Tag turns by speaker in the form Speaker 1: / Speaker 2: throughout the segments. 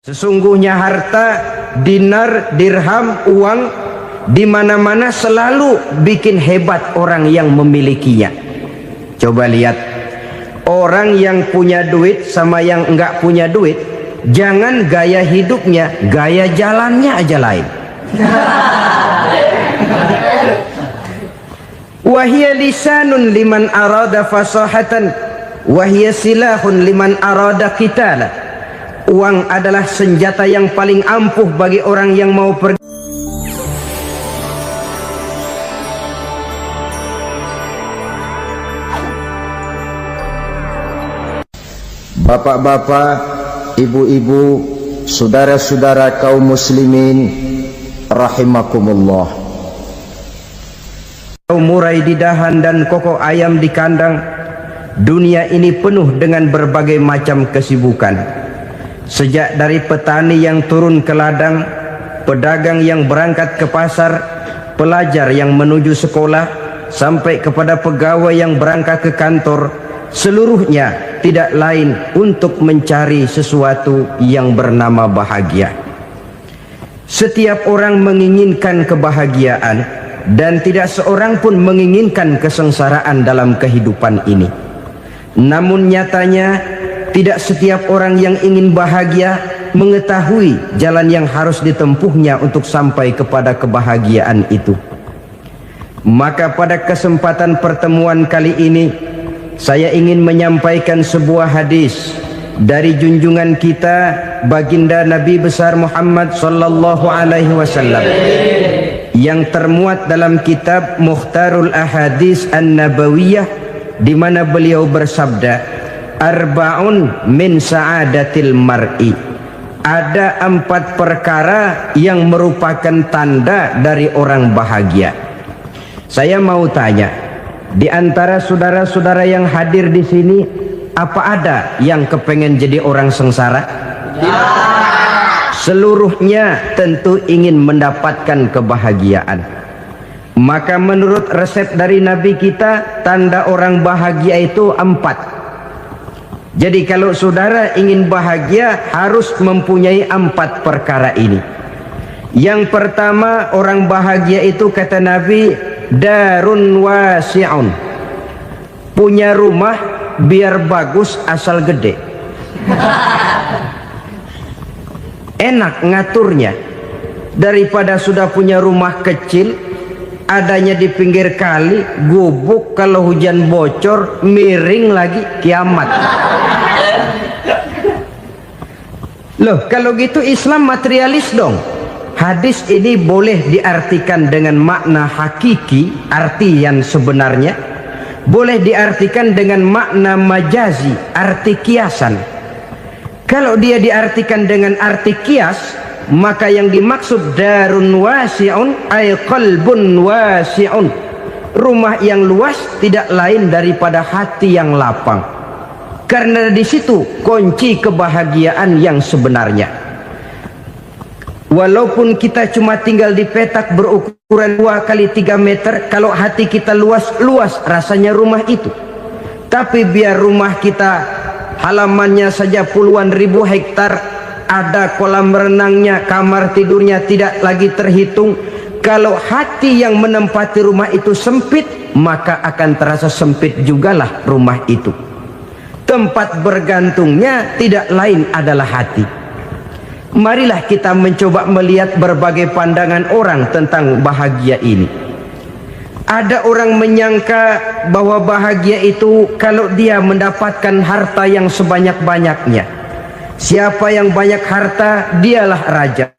Speaker 1: Sesungguhnya harta, dinar, dirham, uang di mana-mana selalu bikin hebat orang yang memilikinya. Coba lihat, orang yang punya duit sama yang enggak punya duit, jangan gaya hidupnya, gaya jalannya aja lain. Wahia lisanun liman arada fasahatan, wahia silahun liman arada qitala. Uang adalah senjata yang paling ampuh bagi orang yang mau pergi. Bapak-bapak, ibu-ibu, saudara-saudara kaum muslimin rahimakumullah. Murai di dahan dan kokok ayam di kandang. Dunia ini penuh dengan berbagai macam kesibukan. Sejak dari petani yang turun ke ladang, pedagang yang berangkat ke pasar, pelajar yang menuju sekolah, sampai kepada pegawai yang berangkat ke kantor, seluruhnya tidak lain untuk mencari sesuatu yang bernama bahagia. Setiap orang menginginkan kebahagiaan, dan tidak seorang pun menginginkan kesengsaraan dalam kehidupan ini. Namun nyatanya tidak setiap orang yang ingin bahagia mengetahui jalan yang harus ditempuhnya untuk sampai kepada kebahagiaan itu. Maka pada kesempatan pertemuan kali ini, saya ingin menyampaikan sebuah hadis dari junjungan kita baginda Nabi besar Muhammad sallallahu alaihi wasallam yang termuat dalam kitab Mukhtarul Ahadits An-Nabawiyah, di mana beliau bersabda, Arba'un min sa'adatil mar'i. Ada 4 perkara yang merupakan tanda dari orang bahagia. Saya mau tanya, di antara saudara-saudara yang hadir di sini, apa ada yang kepengen jadi orang sengsara? Ya. Seluruhnya tentu ingin mendapatkan kebahagiaan. Maka menurut resep dari Nabi kita, tanda orang bahagia itu 4. Jadi kalau saudara ingin bahagia, harus mempunyai 4 perkara ini. Yang pertama, orang bahagia itu kata Nabi, darun wasi'un. Punya rumah biar bagus asal gede. Enak ngaturnya. Daripada sudah punya rumah kecil, adanya di pinggir kali, gubuk, kalau hujan bocor, miring lagi, kiamat. Loh, kalau gitu Islam materialis dong. Hadis ini boleh diartikan dengan makna hakiki, arti yang sebenarnya. Boleh diartikan dengan makna majazi, arti kiasan. Kalau dia diartikan dengan arti kias, maka yang dimaksud darun wasi'un ay qalbun wasi'un. Rumah yang luas tidak lain daripada hati yang lapang. Karena di situ kunci kebahagiaan yang sebenarnya. Walaupun kita cuma tinggal di petak berukuran 2 kali 3 meter, kalau hati kita luas-luas rasanya rumah itu. Tapi biar rumah kita halamannya saja puluhan ribu hektar, ada kolam renangnya, kamar tidurnya tidak lagi terhitung. Kalau hati yang menempati rumah itu sempit, maka akan terasa sempit jugalah rumah itu. Tempat bergantungnya tidak lain adalah hati. Marilah kita mencoba melihat berbagai pandangan orang tentang bahagia ini. Ada orang menyangka bahwa bahagia itu kalau dia mendapatkan harta yang sebanyak-banyaknya. Siapa yang banyak harta, dialah raja.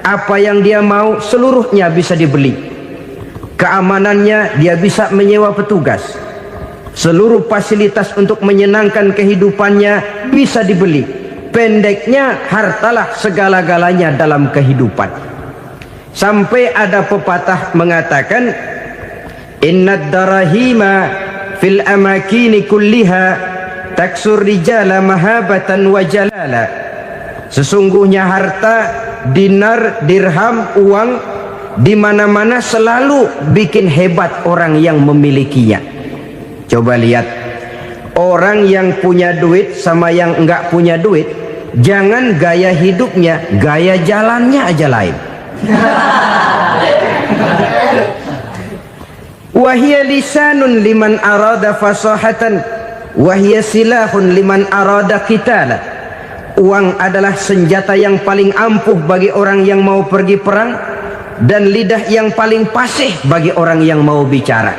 Speaker 1: Apa yang dia mau, seluruhnya bisa dibeli. Keamanannya, dia bisa menyewa petugas. Seluruh fasilitas untuk menyenangkan kehidupannya bisa dibeli. Pendeknya, hartalah segala-galanya dalam kehidupan. Sampai ada pepatah mengatakan, innad darahima fil amakini kulliha taksur rijala mahabatan wa jalala. Sesungguhnya harta, dinar, dirham, uang di mana-mana selalu bikin hebat orang yang memilikinya. Coba lihat, orang yang punya duit sama yang enggak punya duit, jangan gaya hidupnya, gaya jalannya aja lain. Wahia lisanun liman arada fasahatan, wahia silahun liman arada qitala. Uang adalah senjata yang paling ampuh bagi orang yang mau pergi perang, dan lidah yang paling fasih bagi orang yang mau bicara.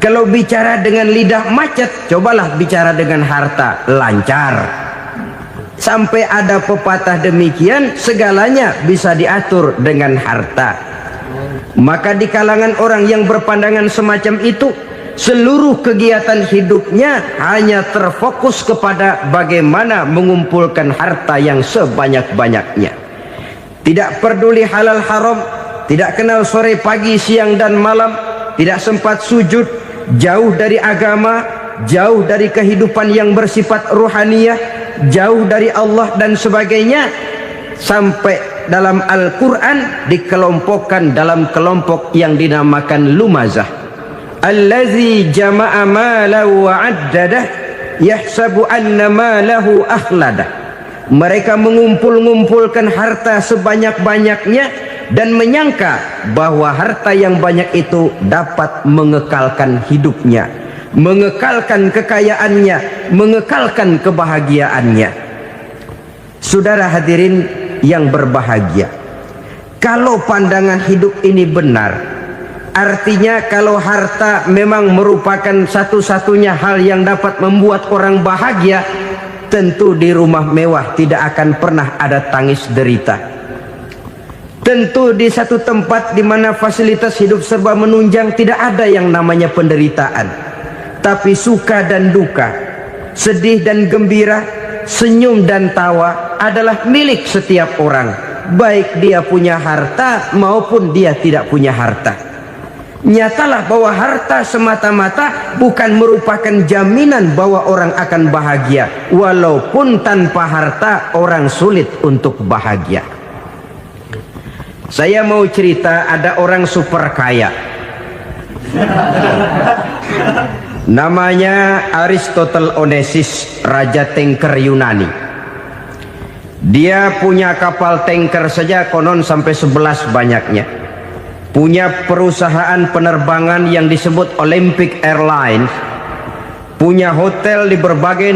Speaker 1: Kalau bicara dengan lidah macet, cobalah bicara dengan harta, lancar. Sampai ada pepatah demikian, segalanya bisa diatur dengan harta. Maka di kalangan orang yang berpandangan semacam itu, seluruh kegiatan hidupnya hanya terfokus kepada bagaimana mengumpulkan harta yang sebanyak-banyaknya. Tidak peduli halal haram, tidak kenal sore pagi siang dan malam, tidak sempat sujud, jauh dari agama, jauh dari kehidupan yang bersifat ruhaniyah, jauh dari Allah dan sebagainya. Sampai dalam Al-Quran dikelompokkan dalam kelompok yang dinamakan lumazah. Allazi jama'a malahu wa'addadah yahsabu anna malahu akhladah. Mereka mengumpul-ngumpulkan harta sebanyak-banyaknya dan menyangka bahwa harta yang banyak itu dapat mengekalkan hidupnya, mengekalkan kekayaannya, mengekalkan kebahagiaannya. Saudara hadirin yang berbahagia, kalau pandangan hidup ini benar, artinya kalau harta memang merupakan satu-satunya hal yang dapat membuat orang bahagia, tentu di rumah mewah tidak akan pernah ada tangis derita. Tentu di satu tempat di mana fasilitas hidup serba menunjang tidak ada yang namanya penderitaan. Tapi suka dan duka, sedih dan gembira, senyum dan tawa adalah milik setiap orang, baik dia punya harta maupun dia tidak punya harta. Nyatalah bahwa harta semata-mata bukan merupakan jaminan bahwa orang akan bahagia, walaupun tanpa harta orang sulit untuk bahagia. Saya mau cerita, ada orang super kaya, namanya Aristotle Onesimus, raja tanker Yunani. Dia punya kapal tanker saja konon sampai 11 banyaknya. Punya perusahaan penerbangan yang disebut Olympic Airlines. Punya hotel di berbagai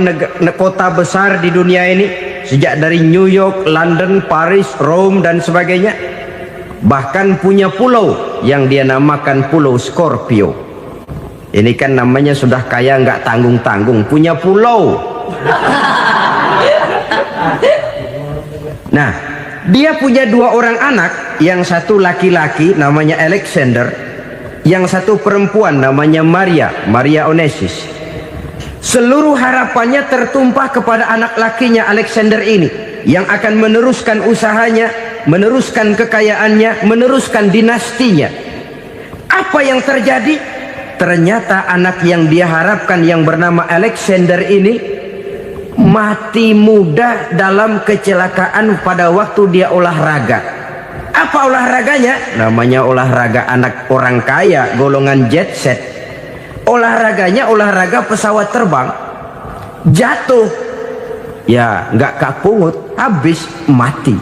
Speaker 1: kota besar di dunia ini, sejak dari New York, London, Paris, Rome dan sebagainya. Bahkan punya pulau yang dia namakan Pulau Scorpio. Ini kan namanya sudah kaya nggak tanggung-tanggung, punya pulau. Nah, dia punya 2 orang anak, yang satu laki-laki namanya Alexander, yang satu perempuan namanya Maria Onesimus. Seluruh harapannya tertumpah kepada anak lakinya Alexander ini, yang akan meneruskan usahanya, meneruskan kekayaannya, meneruskan dinastinya. Apa yang terjadi? Ternyata anak yang dia harapkan yang bernama Alexander ini mati muda dalam kecelakaan pada waktu dia olahraga. Apa olahraganya? Namanya olahraga anak orang kaya, golongan jet set. Olahraganya olahraga pesawat terbang. Jatuh, ya nggak kapungut, habis mati.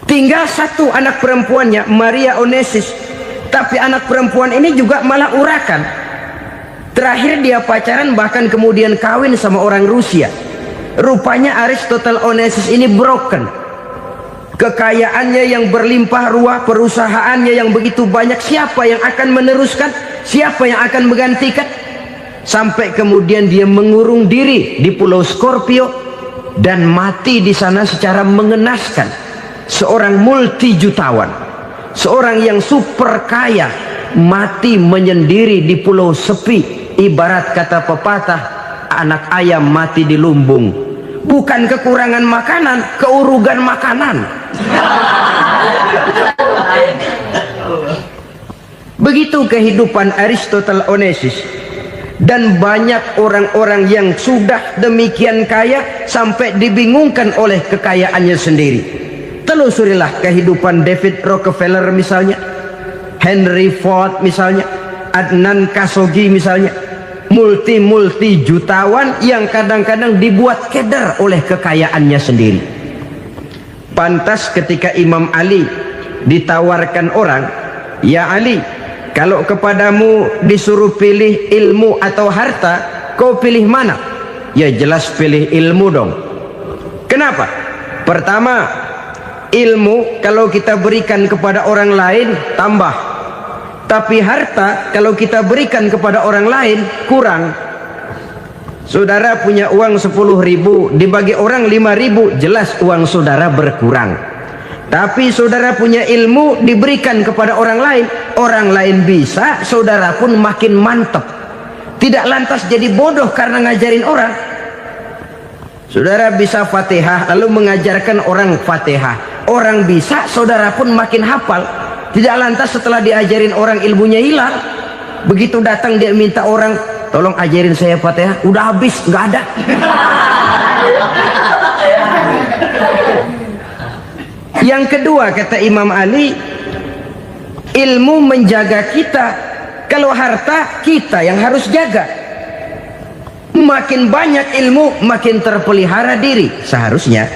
Speaker 1: Tinggal satu anak perempuannya, Maria Onesimus. Tapi anak perempuan ini juga malah urakan. Terakhir dia pacaran, bahkan kemudian kawin sama orang Rusia. Rupanya Aristotle Onesimus ini broken. Kekayaannya yang berlimpah ruah, perusahaannya yang begitu banyak, siapa yang akan meneruskan? Siapa yang akan menggantikan? Sampai kemudian dia mengurung diri di Pulau Scorpio dan mati di sana secara mengenaskan. Seorang multi jutawan, seorang yang super kaya, mati menyendiri di pulau sepi. Ibarat kata pepatah, anak ayam mati di lumbung. Bukan kekurangan makanan, keurugan makanan. Begitu kehidupan Aristotle Onesimus. Dan banyak orang-orang yang sudah demikian kaya sampai dibingungkan oleh kekayaannya sendiri. Telusurilah kehidupan David Rockefeller misalnya, Henry Ford misalnya, Adnan Khashoggi misalnya. multi jutawan yang kadang-kadang dibuat keder oleh kekayaannya sendiri. Pantas ketika Imam Ali ditawarkan orang, "Ya Ali, kalau kepadamu disuruh pilih ilmu atau harta, kau pilih mana?" Ya jelas pilih ilmu dong. Kenapa? Pertama, ilmu kalau kita berikan kepada orang lain tambah, tapi harta kalau kita berikan kepada orang lain kurang. Saudara punya uang 10.000, dibagi orang 5.000, jelas uang saudara berkurang. Tapi saudara punya ilmu diberikan kepada orang lain bisa, saudara pun makin mantap. Tidak lantas jadi bodoh karena ngajarin orang. Saudara bisa Fatihah lalu mengajarkan orang Fatihah, orang bisa, saudara pun makin hafal. Tidak lantas setelah diajarin orang ilmunya hilang. Begitu datang dia minta orang, "Tolong ajarin saya Fatihah," udah habis, nggak ada. Yang kedua kata Imam Ali, ilmu menjaga kita. Kalau harta kita yang harus jaga. Makin banyak ilmu makin terpelihara diri seharusnya.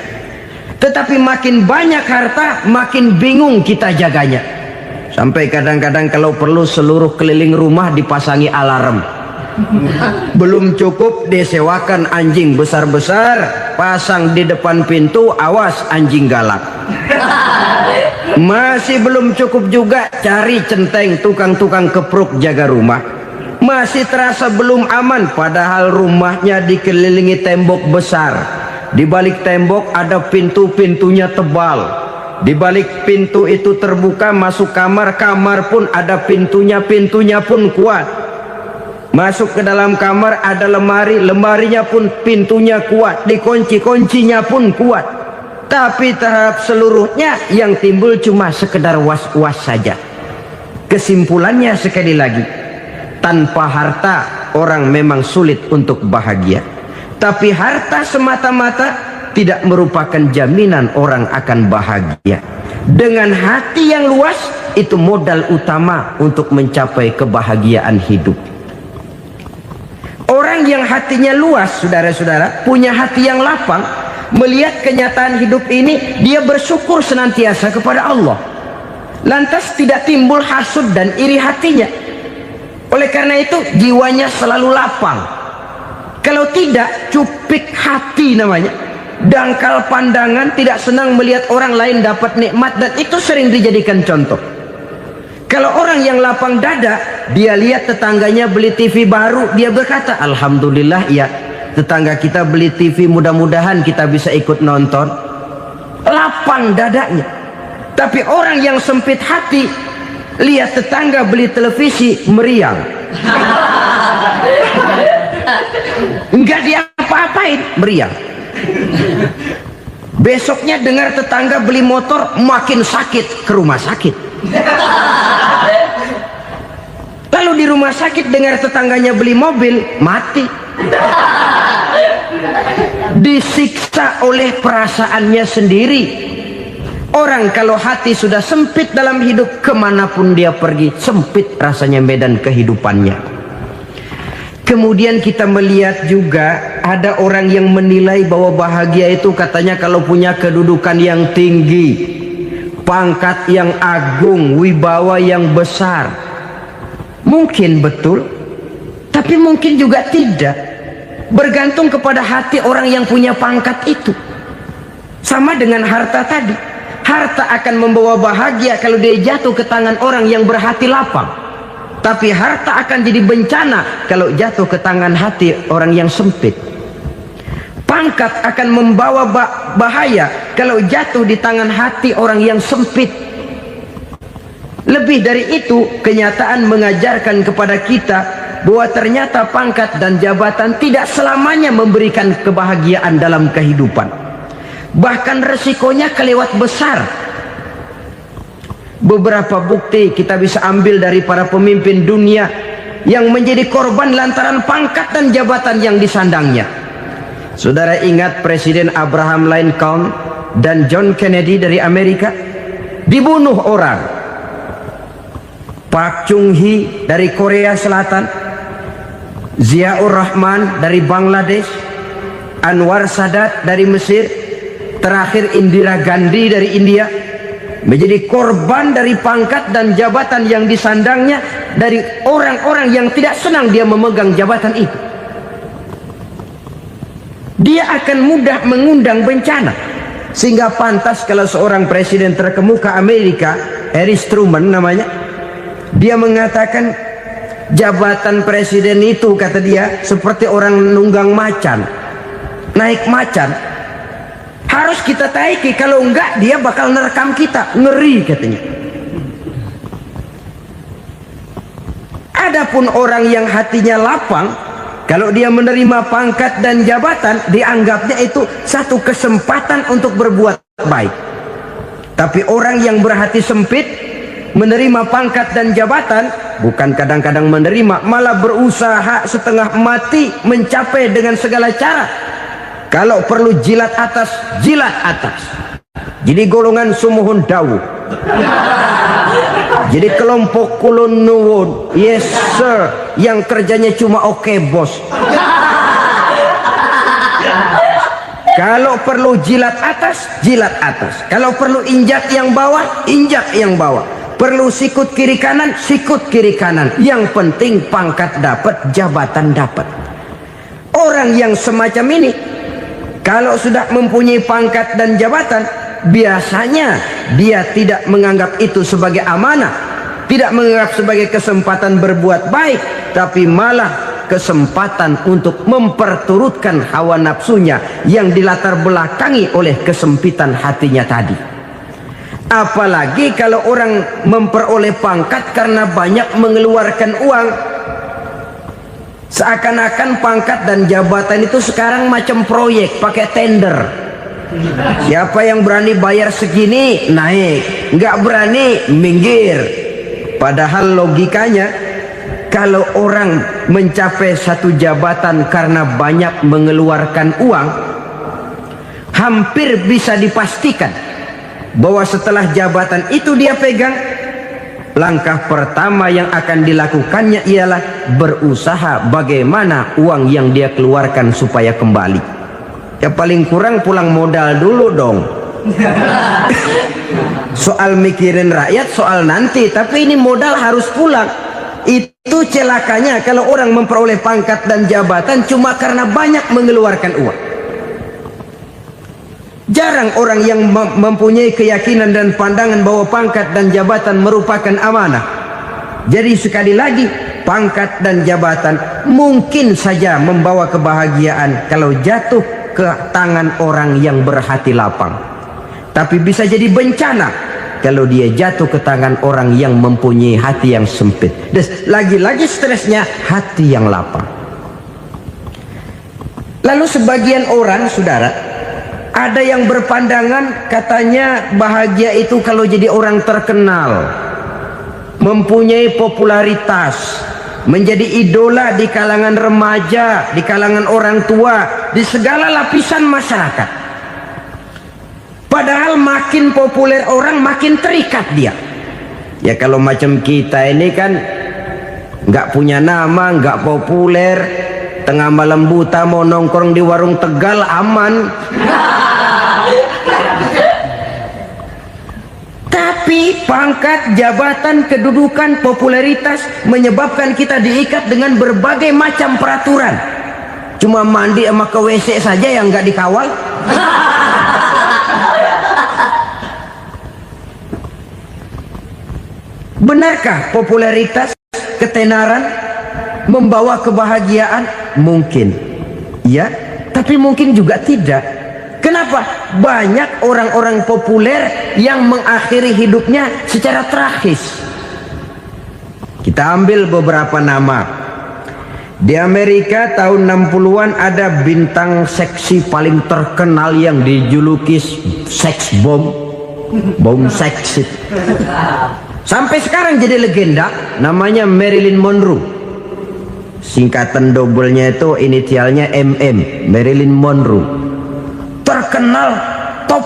Speaker 1: Tetapi makin banyak harta makin bingung kita jaganya. Sampai kadang-kadang kalau perlu seluruh keliling rumah dipasangi alarm. Belum cukup disewakan anjing besar-besar, pasang di depan pintu, awas anjing galak. Masih belum cukup juga cari centeng tukang-tukang kepruk jaga rumah. Masih terasa belum aman, padahal rumahnya dikelilingi tembok besar. Di balik tembok ada pintu-pintunya tebal. Di balik pintu itu terbuka masuk kamar, kamar pun ada pintunya, pintunya pun kuat. Masuk ke dalam kamar ada lemari, lemarinya pun pintunya kuat, dikunci, kuncinya pun kuat. Tapi terhadap seluruhnya yang timbul cuma sekedar was-was saja. Kesimpulannya sekali lagi, tanpa harta orang memang sulit untuk bahagia. Tapi harta semata-mata tidak merupakan jaminan orang akan bahagia. Dengan hati yang luas, itu modal utama untuk mencapai kebahagiaan hidup. Orang yang hatinya luas, saudara-saudara, punya hati yang lapang, melihat kenyataan hidup ini, dia bersyukur senantiasa kepada Allah. Lantas tidak timbul hasud dan iri hatinya. Oleh karena itu jiwanya selalu lapang. Kalau tidak, cupik hati namanya, dangkal pandangan, tidak senang melihat orang lain dapat nikmat, dan itu sering dijadikan contoh. Kalau orang yang lapang dada, dia lihat tetangganya beli TV baru, dia berkata, "Alhamdulillah ya, tetangga kita beli TV, mudah-mudahan kita bisa ikut nonton." Lapang dadanya. Tapi orang yang sempit hati, lihat tetangga beli televisi, meriang. Enggak diapa-apain, meriang. Besoknya dengar tetangga beli motor, makin sakit, ke rumah sakit. Lalu di rumah sakit dengar tetangganya beli mobil, mati. Disiksa oleh perasaannya sendiri. Orang kalau hati sudah sempit dalam hidup, kemanapun dia pergi, sempit rasanya medan kehidupannya. Kemudian kita melihat juga ada orang yang menilai bahwa bahagia itu katanya kalau punya kedudukan yang tinggi, pangkat yang agung, wibawa yang besar. Mungkin betul, tapi mungkin juga tidak. Bergantung kepada hati orang yang punya pangkat itu. Sama dengan harta tadi. Harta akan membawa bahagia kalau dia jatuh ke tangan orang yang berhati lapang. Tapi harta akan jadi bencana kalau jatuh ke tangan hati orang yang sempit. Pangkat akan membawa bahaya kalau jatuh di tangan hati orang yang sempit. Lebih dari itu, kenyataan mengajarkan kepada kita bahwa ternyata pangkat dan jabatan tidak selamanya memberikan kebahagiaan dalam kehidupan. Bahkan resikonya kelewat besar. Beberapa bukti kita bisa ambil dari para pemimpin dunia yang menjadi korban lantaran pangkat dan jabatan yang disandangnya. Saudara ingat Presiden Abraham Lincoln dan John Kennedy dari Amerika? Dibunuh orang. Park Chung-hee dari Korea Selatan Ziaur Rahman dari Bangladesh, Anwar Sadat dari Mesir, terakhir Indira Gandhi dari India, menjadi korban dari pangkat dan jabatan yang disandangnya dari orang-orang yang tidak senang dia memegang jabatan itu. Dia akan mudah mengundang bencana, sehingga pantas kalau seorang presiden terkemuka Amerika, Harry Truman namanya, dia mengatakan jabatan presiden itu, kata dia, seperti orang nunggang macan, naik macan, harus kita taiki, kalau enggak dia bakal nerekam kita, ngeri katanya. Adapun orang yang hatinya lapang, kalau dia menerima pangkat dan jabatan, dianggapnya itu satu kesempatan untuk berbuat baik. Tapi orang yang berhati sempit, menerima pangkat dan jabatan, bukan kadang-kadang menerima, malah berusaha setengah mati mencapai dengan segala cara. Kalau perlu jilat atas, jilat atas. Jadi golongan sumuhun dawu. Jadi kelompok kulon nuwun, yes sir, yang kerjanya cuma oke bos. Kalau perlu jilat atas, jilat atas. Kalau perlu injak yang bawah, injak yang bawah. Perlu sikut kiri kanan, sikut kiri kanan. Yang penting pangkat dapat, jabatan dapat. Orang yang semacam ini, kalau sudah mempunyai pangkat dan jabatan, biasanya dia tidak menganggap itu sebagai amanah, tidak menganggap sebagai kesempatan berbuat baik, tapi malah kesempatan untuk memperturutkan hawa nafsunya yang dilatar belakangi oleh kesempitan hatinya tadi. Apalagi kalau orang memperoleh pangkat karena banyak mengeluarkan uang, seakan-akan pangkat dan jabatan itu sekarang macam proyek, pakai tender. Siapa yang berani bayar segini naik, nggak berani minggir. Padahal logikanya, kalau orang mencapai satu jabatan karena banyak mengeluarkan uang, hampir bisa dipastikan bahwa setelah jabatan itu dia pegang, langkah pertama yang akan dilakukannya ialah berusaha bagaimana uang yang dia keluarkan supaya kembali. Ya paling kurang pulang modal dulu dong. Soal mikirin rakyat soal nanti, tapi ini modal harus pulang. Itu celakanya kalau orang memperoleh pangkat dan jabatan cuma karena banyak mengeluarkan uang. Jarang orang yang mempunyai keyakinan dan pandangan bahwa pangkat dan jabatan merupakan amanah. Jadi sekali lagi, pangkat dan jabatan mungkin saja membawa kebahagiaan kalau jatuh ke tangan orang yang berhati lapang, tapi bisa jadi bencana kalau dia jatuh ke tangan orang yang mempunyai hati yang sempit. Dan lagi-lagi stresnya hati yang lapang. Lalu sebagian orang, saudara, ada yang berpandangan katanya bahagia itu kalau jadi orang terkenal, mempunyai popularitas, menjadi idola di kalangan remaja, di kalangan orang tua, di segala lapisan masyarakat. Padahal makin populer orang, makin terikat dia. Ya kalau macam kita ini kan nggak punya nama, nggak populer, tengah malam buta mau nongkrong di warung Tegal aman. Tapi pangkat, jabatan, kedudukan, popularitas menyebabkan kita diikat dengan berbagai macam peraturan. Cuma mandi sama ke WC saja yang nggak dikawal. Benarkah popularitas, ketenaran membawa kebahagiaan? Mungkin ya, tapi mungkin juga tidak. Kenapa? Banyak orang-orang populer yang mengakhiri hidupnya secara tragis. Kita ambil beberapa nama. Di Amerika tahun 60-an ada bintang seksi paling terkenal yang dijuluki seks bom, bom seks. Sampai sekarang jadi legenda, namanya Marilyn Monroe. Singkatan doublenya itu inisialnya MM, Marilyn Monroe. Terkenal top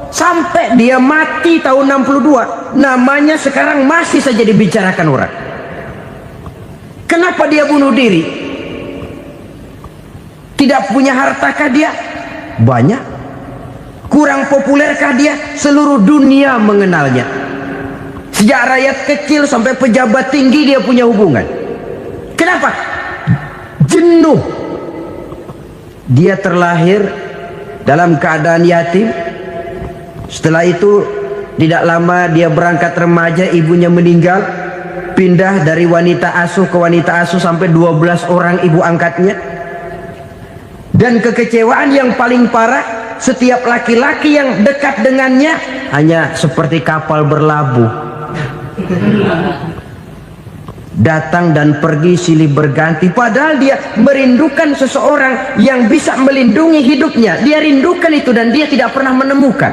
Speaker 1: sampai dia mati tahun 62, namanya sekarang masih saja dibicarakan orang. Kenapa dia bunuh diri? Tidak punya hartakah dia? Banyak. Kurang populerkah dia? Seluruh dunia mengenalnya. Sejak rakyat kecil sampai pejabat tinggi dia punya hubungan. Kenapa? Jenuh. Dia terlahir dalam keadaan yatim. Setelah itu tidak lama dia berangkat remaja, ibunya meninggal. Pindah dari wanita asuh ke wanita asuh sampai 12 orang ibu angkatnya. Dan kekecewaan yang paling parah, setiap laki-laki yang dekat dengannya hanya seperti kapal berlabuh. Datang dan pergi silih berganti, padahal dia merindukan seseorang yang bisa melindungi hidupnya. Dia rindukan itu dan dia tidak pernah menemukan.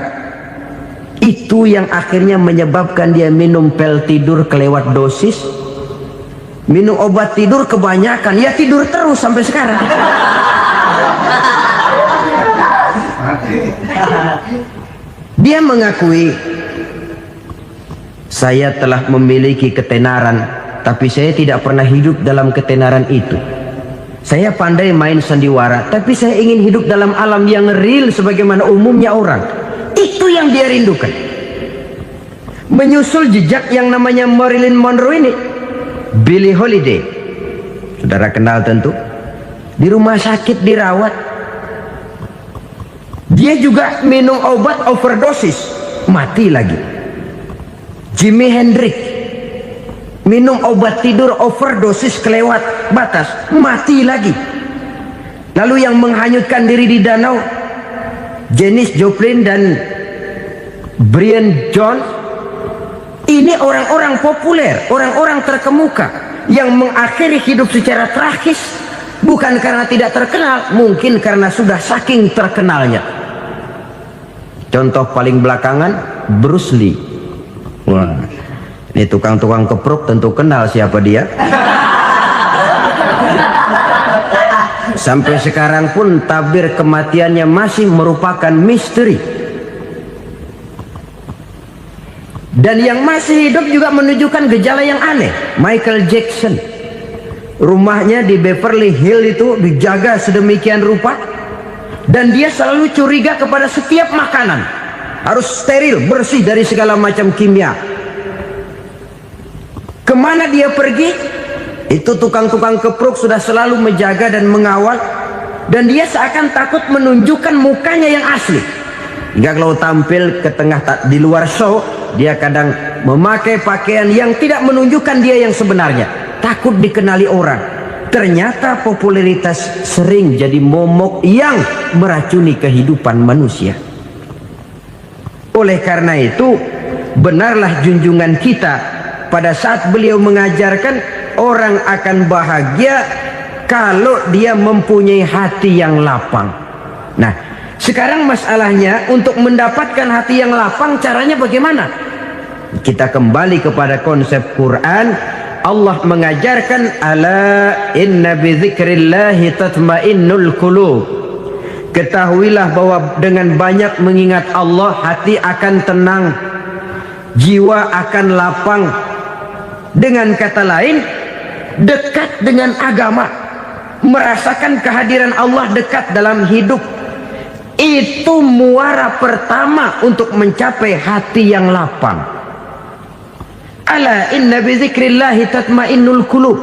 Speaker 1: Itu yang akhirnya menyebabkan dia minum pil tidur kelewat dosis, minum obat tidur kebanyakan, ya tidur terus sampai sekarang. Dia mengakui, saya telah memiliki ketenaran, tapi saya tidak pernah hidup dalam ketenaran itu. Saya pandai main sandiwara, tapi saya ingin hidup dalam alam yang real sebagaimana umumnya orang. Itu yang dia rindukan. Menyusul jejak yang namanya Marilyn Monroe ini, Billie Holiday, saudara kenal tentu. Di rumah sakit dirawat. Dia juga minum obat overdosis, mati lagi. Jimi Hendrix minum obat tidur overdosis kelewat batas, mati lagi. Lalu yang menghanyutkan diri di danau, Janis Joplin dan Brian Jones. Ini orang-orang populer, orang-orang terkemuka yang mengakhiri hidup secara tragis, bukan karena tidak terkenal, mungkin karena sudah saking terkenalnya. Contoh paling belakangan, Bruce Lee. Wah, ini tukang-tukang kepruk tentu kenal siapa dia. Sampai sekarang pun tabir kematiannya masih merupakan misteri. Dan yang masih hidup juga menunjukkan gejala yang aneh. Michael Jackson, rumahnya di Beverly Hills itu dijaga sedemikian rupa, dan dia selalu curiga kepada setiap makanan harus steril, bersih dari segala macam kimia. Kemana dia pergi, itu tukang-tukang kepruk sudah selalu menjaga dan mengawal, dan dia seakan takut menunjukkan mukanya yang asli. Hingga kalau tampil ke tengah di luar show, dia kadang memakai pakaian yang tidak menunjukkan dia yang sebenarnya, takut dikenali orang. Ternyata popularitas sering jadi momok yang meracuni kehidupan manusia. Oleh karena itu, benarlah junjungan kita pada saat beliau mengajarkan orang akan bahagia kalau dia mempunyai hati yang lapang. Nah, sekarang masalahnya untuk mendapatkan hati yang lapang, caranya bagaimana? Kita kembali kepada konsep Quran. Allah mengajarkan, ala inna bi dzikrillahi tatmainnul qulub. Ketahuilah bahwa dengan banyak mengingat Allah, hati akan tenang, jiwa akan lapang. Dengan kata lain, dekat dengan agama, merasakan kehadiran Allah dekat dalam hidup. Itu muara pertama untuk mencapai hati yang lapang. Ala inna bi dzikrillahi tatmainnul qulub.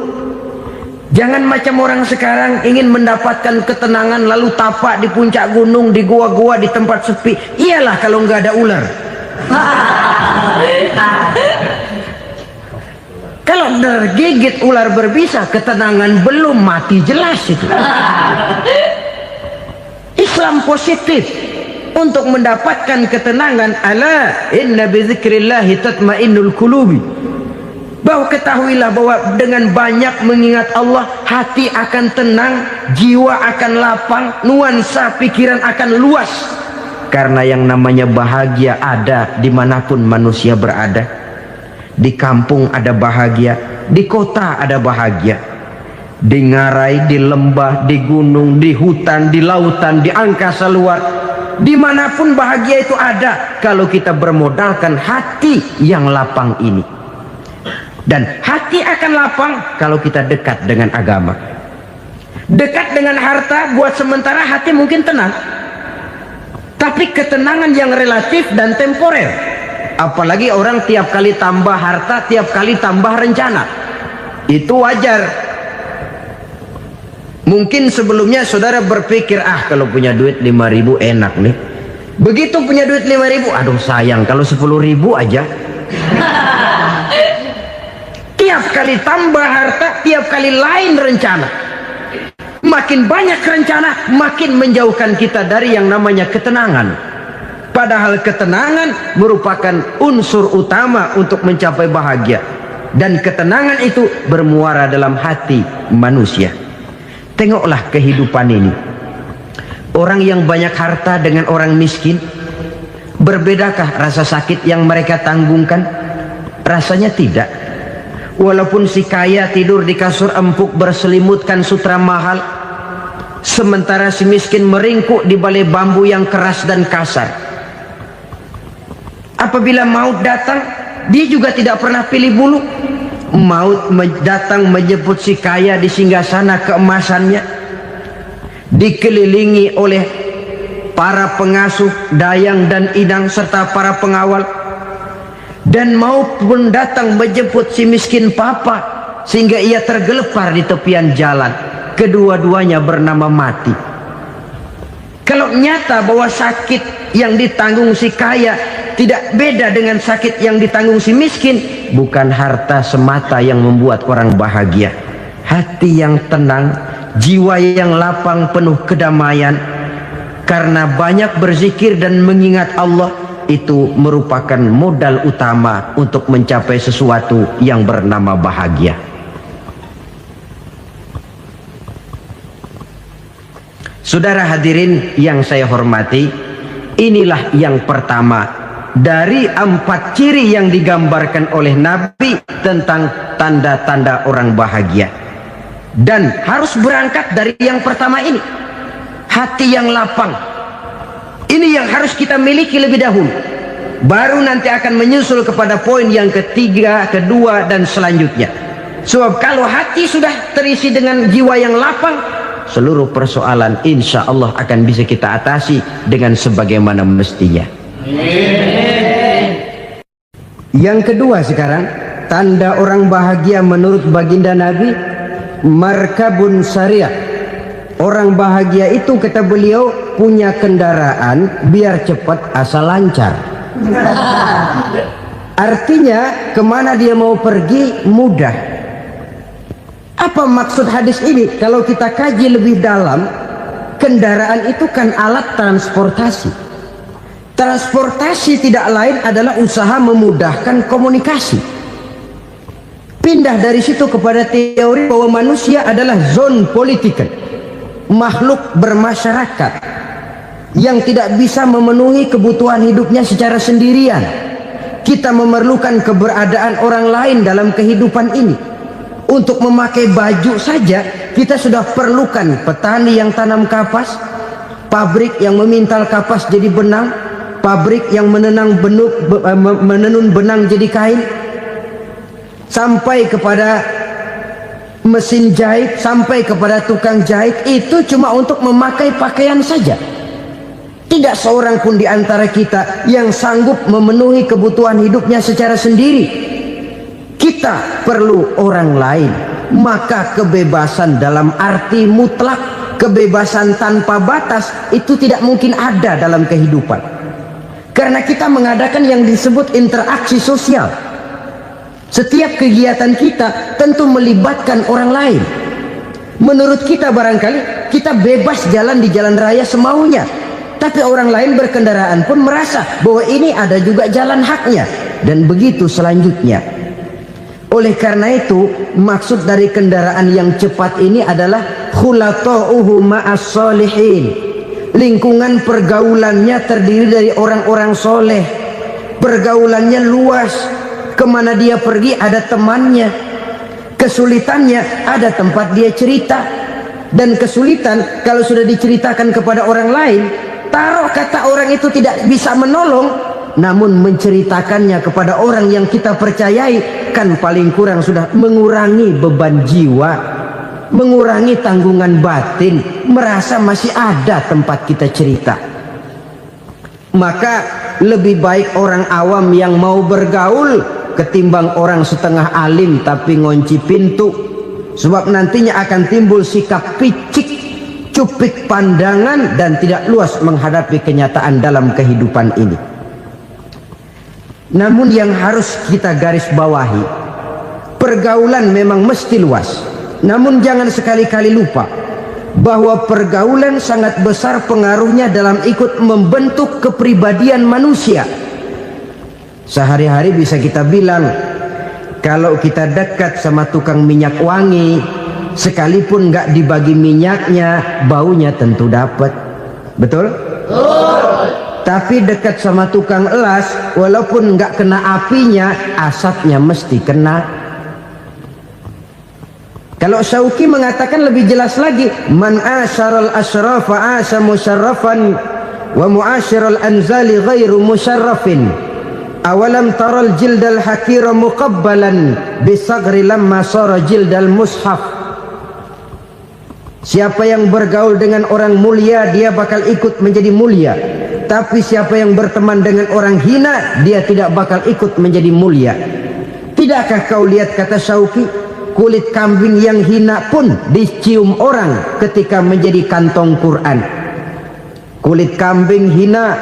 Speaker 1: Jangan macam orang sekarang ingin mendapatkan ketenangan lalu tapak di puncak gunung, di gua-gua, di tempat sepi. Iyalah kalau nggak ada ular. Kalau tergigit ular berbisa, ketenangan belum, mati jelas itu. Islam positif untuk mendapatkan ketenangan. Ala inna bi dzikrillahi tatmainnul qulubi. Bahwa ketahuilah bahwa dengan banyak mengingat Allah, hati akan tenang, jiwa akan lapang, nuansa pikiran akan luas. Karena yang namanya bahagia ada dimanapun manusia berada. Di kampung ada bahagia, di kota ada bahagia, di ngarai, di lembah, di gunung, di hutan, di lautan, di angkasa luar, dimanapun bahagia itu ada kalau kita bermodalkan hati yang lapang ini. Dan hati akan lapang kalau kita dekat dengan agama. Dekat dengan harta buat sementara hati mungkin tenang, tapi ketenangan yang relatif dan temporer. Apalagi orang tiap kali tambah harta, tiap kali tambah rencana, itu wajar. Mungkin sebelumnya saudara berpikir, kalau punya duit 5.000 enak nih. Begitu punya duit 5.000, aduh sayang kalau 10.000 aja. Tiap kali tambah harta, tiap kali lain rencana. Makin banyak rencana, makin menjauhkan kita dari yang namanya ketenangan. Padahal ketenangan merupakan unsur utama untuk mencapai bahagia. Dan ketenangan itu bermuara dalam hati manusia. Tengoklah kehidupan ini. Orang yang banyak harta dengan orang miskin, berbedakah rasa sakit yang mereka tanggungkan? Rasanya tidak. Walaupun si kaya tidur di kasur empuk berselimutkan sutra mahal, sementara si miskin meringkuk di balai bambu yang keras dan kasar. Apabila maut datang, dia juga tidak pernah pilih bulu. Maut datang menjemput si kaya di singgasana keemasannya, dikelilingi oleh para pengasuh, dayang dan inang serta para pengawal. Dan maut pun datang menjemput si miskin papa, sehingga ia tergelepar di tepian jalan. Kedua-duanya bernama mati. Kalau nyata bahwa sakit yang ditanggung si kaya tidak beda dengan sakit yang ditanggung si miskin, bukan harta semata yang membuat orang bahagia. Hati yang tenang, jiwa yang lapang penuh kedamaian, karena banyak berzikir dan mengingat Allah, itu merupakan modal utama untuk mencapai sesuatu yang bernama bahagia. Saudara hadirin yang saya hormati, inilah yang pertama dari 4 ciri yang digambarkan oleh Nabi tentang tanda-tanda orang bahagia. Dan harus berangkat dari yang pertama ini, hati yang lapang. Ini yang harus kita miliki lebih dahulu, baru nanti akan menyusul kepada poin yang ketiga, kedua, dan selanjutnya. Sebab kalau hati sudah terisi dengan jiwa yang lapang, seluruh persoalan insya Allah akan bisa kita atasi dengan sebagaimana mestinya. Yang kedua sekarang, tanda orang bahagia menurut baginda Nabi, markabun syariah. Orang bahagia itu, kata beliau, punya kendaraan biar cepat asal lancar. Artinya kemana dia mau pergi mudah. Apa maksud hadis ini? Kalau kita kaji lebih dalam, kendaraan itu kan alat transportasi. Transportasi tidak lain adalah usaha memudahkan komunikasi. Pindah dari situ kepada teori bahwa manusia adalah zon political, makhluk bermasyarakat yang tidak bisa memenuhi kebutuhan hidupnya secara sendirian. Kita memerlukan keberadaan orang lain dalam kehidupan ini. Untuk memakai baju saja kita sudah perlukan petani yang tanam kapas, pabrik yang memintal kapas jadi benang, pabrik yang menenun benang jadi kain, sampai kepada mesin jahit, sampai kepada tukang jahit. Itu cuma untuk memakai pakaian saja. Tidak seorang pun di antara kita yang sanggup memenuhi kebutuhan hidupnya secara sendiri. Kita perlu orang lain. Maka kebebasan dalam arti mutlak, kebebasan tanpa batas, itu tidak mungkin ada dalam kehidupan. Karena kita mengadakan yang disebut interaksi sosial. Setiap kegiatan kita tentu melibatkan orang lain. Menurut kita barangkali kita bebas jalan di jalan raya semaunya, tapi orang lain berkendaraan pun merasa bahwa ini ada juga jalan haknya, dan begitu selanjutnya. Oleh karena itu, maksud dari kendaraan yang cepat ini adalah khulata'uhu ma'as solihin. Lingkungan pergaulannya terdiri dari orang-orang soleh. Pergaulannya luas. Kemana dia pergi ada temannya. Kesulitannya ada tempat dia cerita. Dan kesulitan kalau sudah diceritakan kepada orang lain, taruh kata orang itu tidak bisa menolong, namun menceritakannya kepada orang yang kita percayai, kan paling kurang sudah mengurangi beban jiwa. mengurangi tanggungan batin, merasa masih ada tempat kita cerita. Maka lebih baik orang awam yang mau bergaul ketimbang orang setengah alim tapi ngunci pintu. Sebab nantinya akan timbul sikap picik, cupik pandangan, dan tidak luas menghadapi kenyataan dalam kehidupan ini. Namun yang harus kita garis bawahi, pergaulan memang mesti luas. Namun jangan sekali-kali lupa bahwa pergaulan sangat besar pengaruhnya dalam ikut membentuk kepribadian manusia. Sehari-hari bisa kita bilang, kalau kita dekat sama tukang minyak wangi, sekalipun nggak dibagi minyaknya, baunya tentu dapat. Betul? Betul. Tapi dekat sama tukang elas, walaupun nggak kena apinya, asapnya mesti kena. Kalau Syauqi mengatakan lebih jelas lagi, man asyaral asyrafa asa musyarrafan wa muasyiral anzali ghairu musyarrafin. Awalam taral jildal hakira muqabbalan bisagri lamma sara jildal mushaf. Siapa yang bergaul dengan orang mulia, dia bakal ikut menjadi mulia. Tapi siapa yang berteman dengan orang hina, dia tidak bakal ikut menjadi mulia. Tidakkah kau lihat, kata Syauqi, kulit kambing yang hina pun dicium orang ketika menjadi kantong Quran. Kulit kambing hina,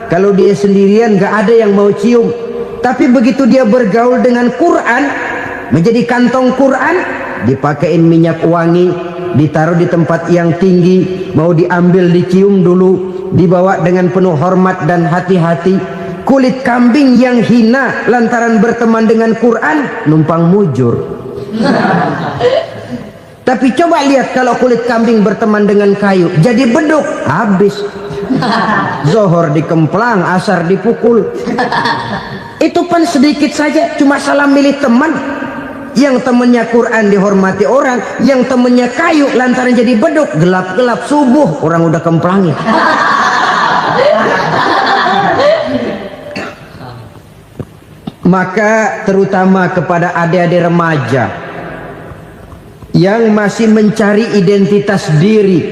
Speaker 1: kalau dia sendirian gak ada yang mau cium. Tapi begitu dia bergaul dengan Quran, menjadi kantong Quran, dipakein minyak wangi, ditaruh di tempat yang tinggi, mau diambil dicium dulu, dibawa dengan penuh hormat dan hati-hati. Kulit kambing yang hina lantaran berteman dengan Quran, numpang mujur. Tapi coba lihat kalau kulit kambing berteman dengan kayu, jadi beduk, habis. Zohor dikemplang, asar dipukul. Itu pun sedikit saja, cuma salah milih teman. Yang temannya Quran dihormati orang, yang temannya kayu lantaran jadi beduk, gelap-gelap subuh orang udah kemplangin. Maka terutama kepada adik-adik remaja yang masih mencari identitas diri,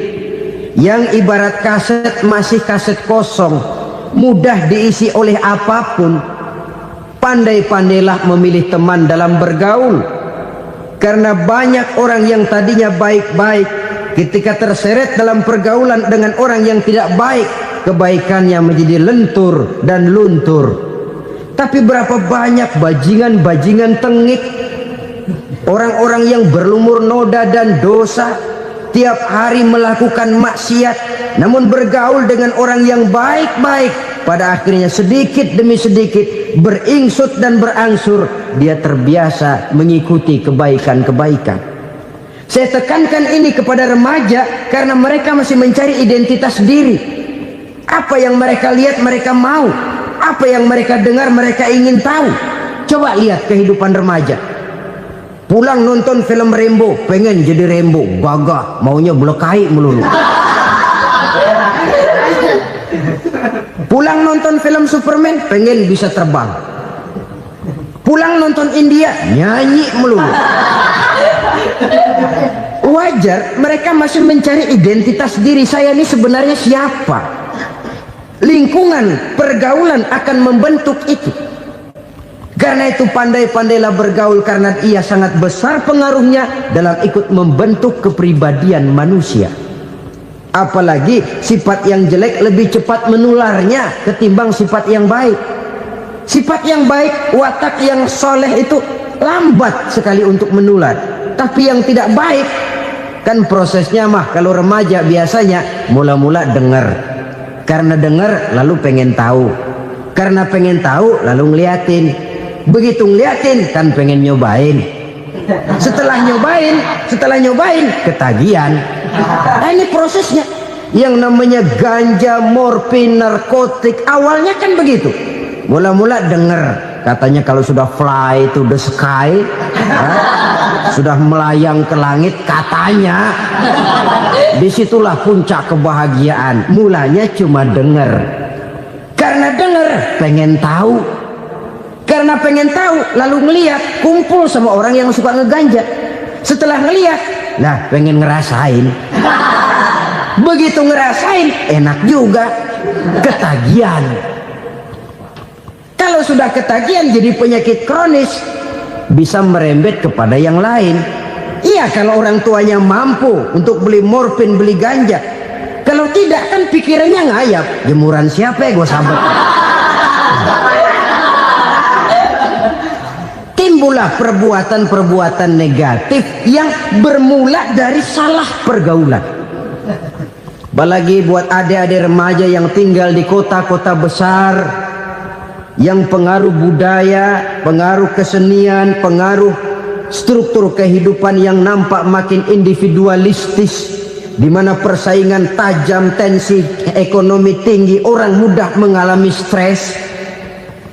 Speaker 1: yang ibarat kaset masih kaset kosong, mudah diisi oleh apapun, pandai-pandailah memilih teman dalam bergaul. Karena banyak orang yang tadinya baik-baik, ketika terseret dalam pergaulan dengan orang yang tidak baik, kebaikannya menjadi lentur dan luntur. Tapi berapa banyak bajingan-bajingan tengik, orang-orang yang berlumur noda dan dosa, tiap hari melakukan maksiat, namun bergaul dengan orang yang baik-baik, pada akhirnya sedikit demi sedikit beringsut dan berangsur dia terbiasa mengikuti kebaikan-kebaikan. Saya tekankan ini kepada remaja karena mereka masih mencari identitas diri. Apa yang mereka lihat mereka mau, apa yang mereka dengar mereka ingin tahu. Coba lihat kehidupan remaja. Pulang nonton film Rambo, pengen jadi Rambo, gagah, maunya belekai melulu. Pulang nonton film Superman, pengen bisa terbang. Pulang nonton India, nyanyi melulu. Wajar, mereka masih mencari identitas diri. Saya ini sebenarnya siapa? Lingkungan, pergaulan akan membentuk itu. Karena itu pandai-pandailah bergaul, karena ia sangat besar pengaruhnya dalam ikut membentuk kepribadian manusia. Apalagi sifat yang jelek lebih cepat menularnya ketimbang sifat yang baik. Sifat yang baik, watak yang soleh itu lambat sekali untuk menular. Tapi yang tidak baik, kan prosesnya mah kalau remaja biasanya mula-mula dengar. Karena dengar lalu pengen tahu. Karena pengen tahu lalu ngeliatin. Begitu ngeliatin kan pengen nyobain. Setelah nyobain ketagihan. Nah, ini prosesnya. Yang namanya ganja, morfin, narkotik, awalnya kan begitu. Mula-mula dengar, katanya kalau sudah fly to the sky, sudah melayang ke langit, katanya disitulah puncak kebahagiaan. Mulanya cuma dengar. Karena dengar pengen tahu. Karena pengen tahu lalu ngeliat, kumpul sama orang yang suka ngeganja. Setelah ngeliat Nah, pengen ngerasain. Begitu ngerasain, enak juga. Ketagihan. Kalau sudah ketagihan jadi penyakit kronis, bisa merembet kepada yang lain. Iya, kalau orang tuanya mampu untuk beli morfin, beli ganja. Kalau tidak, kan pikirannya ngayap. Jemuran siapa ya gue sabet. Timbullah perbuatan-perbuatan negatif yang bermula dari salah pergaulan. Apalagi buat adik-adik remaja yang tinggal di kota-kota besar, yang pengaruh budaya, pengaruh kesenian, pengaruh struktur kehidupan yang nampak makin individualistis, di mana persaingan tajam, tensi ekonomi tinggi, orang mudah mengalami stres.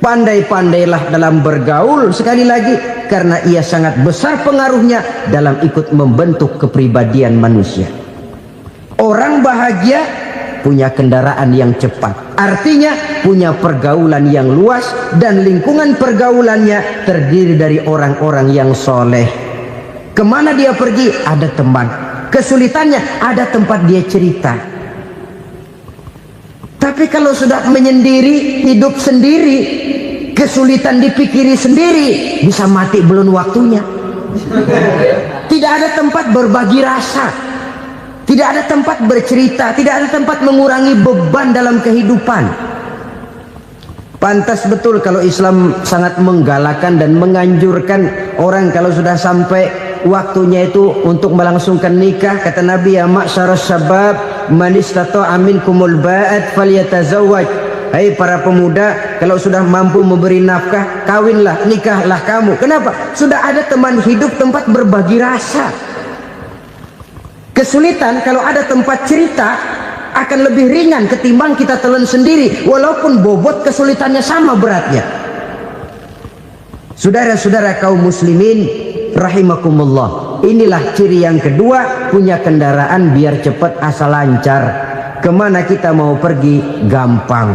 Speaker 1: Pandai-pandailah dalam bergaul, sekali lagi, karena ia sangat besar pengaruhnya dalam ikut membentuk kepribadian manusia. Orang bahagia punya kendaraan yang cepat, artinya punya pergaulan yang luas, dan lingkungan pergaulannya terdiri dari orang-orang yang soleh. Kemana dia pergi, ada teman. Kesulitannya, ada tempat dia cerita. Tapi kalau sudah menyendiri, hidup sendiri, kesulitan dipikiri sendiri, bisa mati belum waktunya. Tidak ada tempat berbagi rasa, tidak ada tempat bercerita, tidak ada tempat mengurangi beban dalam kehidupan. Pantas betul kalau Islam sangat menggalakkan dan menganjurkan orang kalau sudah sampai waktunya itu untuk melangsungkan nikah. Kata Nabi, ya ma'syaras syabab man istata'a minkumul ba'at falyatazawwaj. Hai para pemuda, kalau sudah mampu memberi nafkah, kawinlah, nikahlah kamu. Kenapa? Sudah ada teman hidup, tempat berbagi rasa. Kesulitan kalau ada tempat cerita akan lebih ringan ketimbang kita telan sendiri, walaupun bobot kesulitannya sama beratnya. Saudara-saudara kaum muslimin rahimakumullah, inilah ciri yang kedua, punya kendaraan biar cepat asal lancar. Kemana kita mau pergi gampang.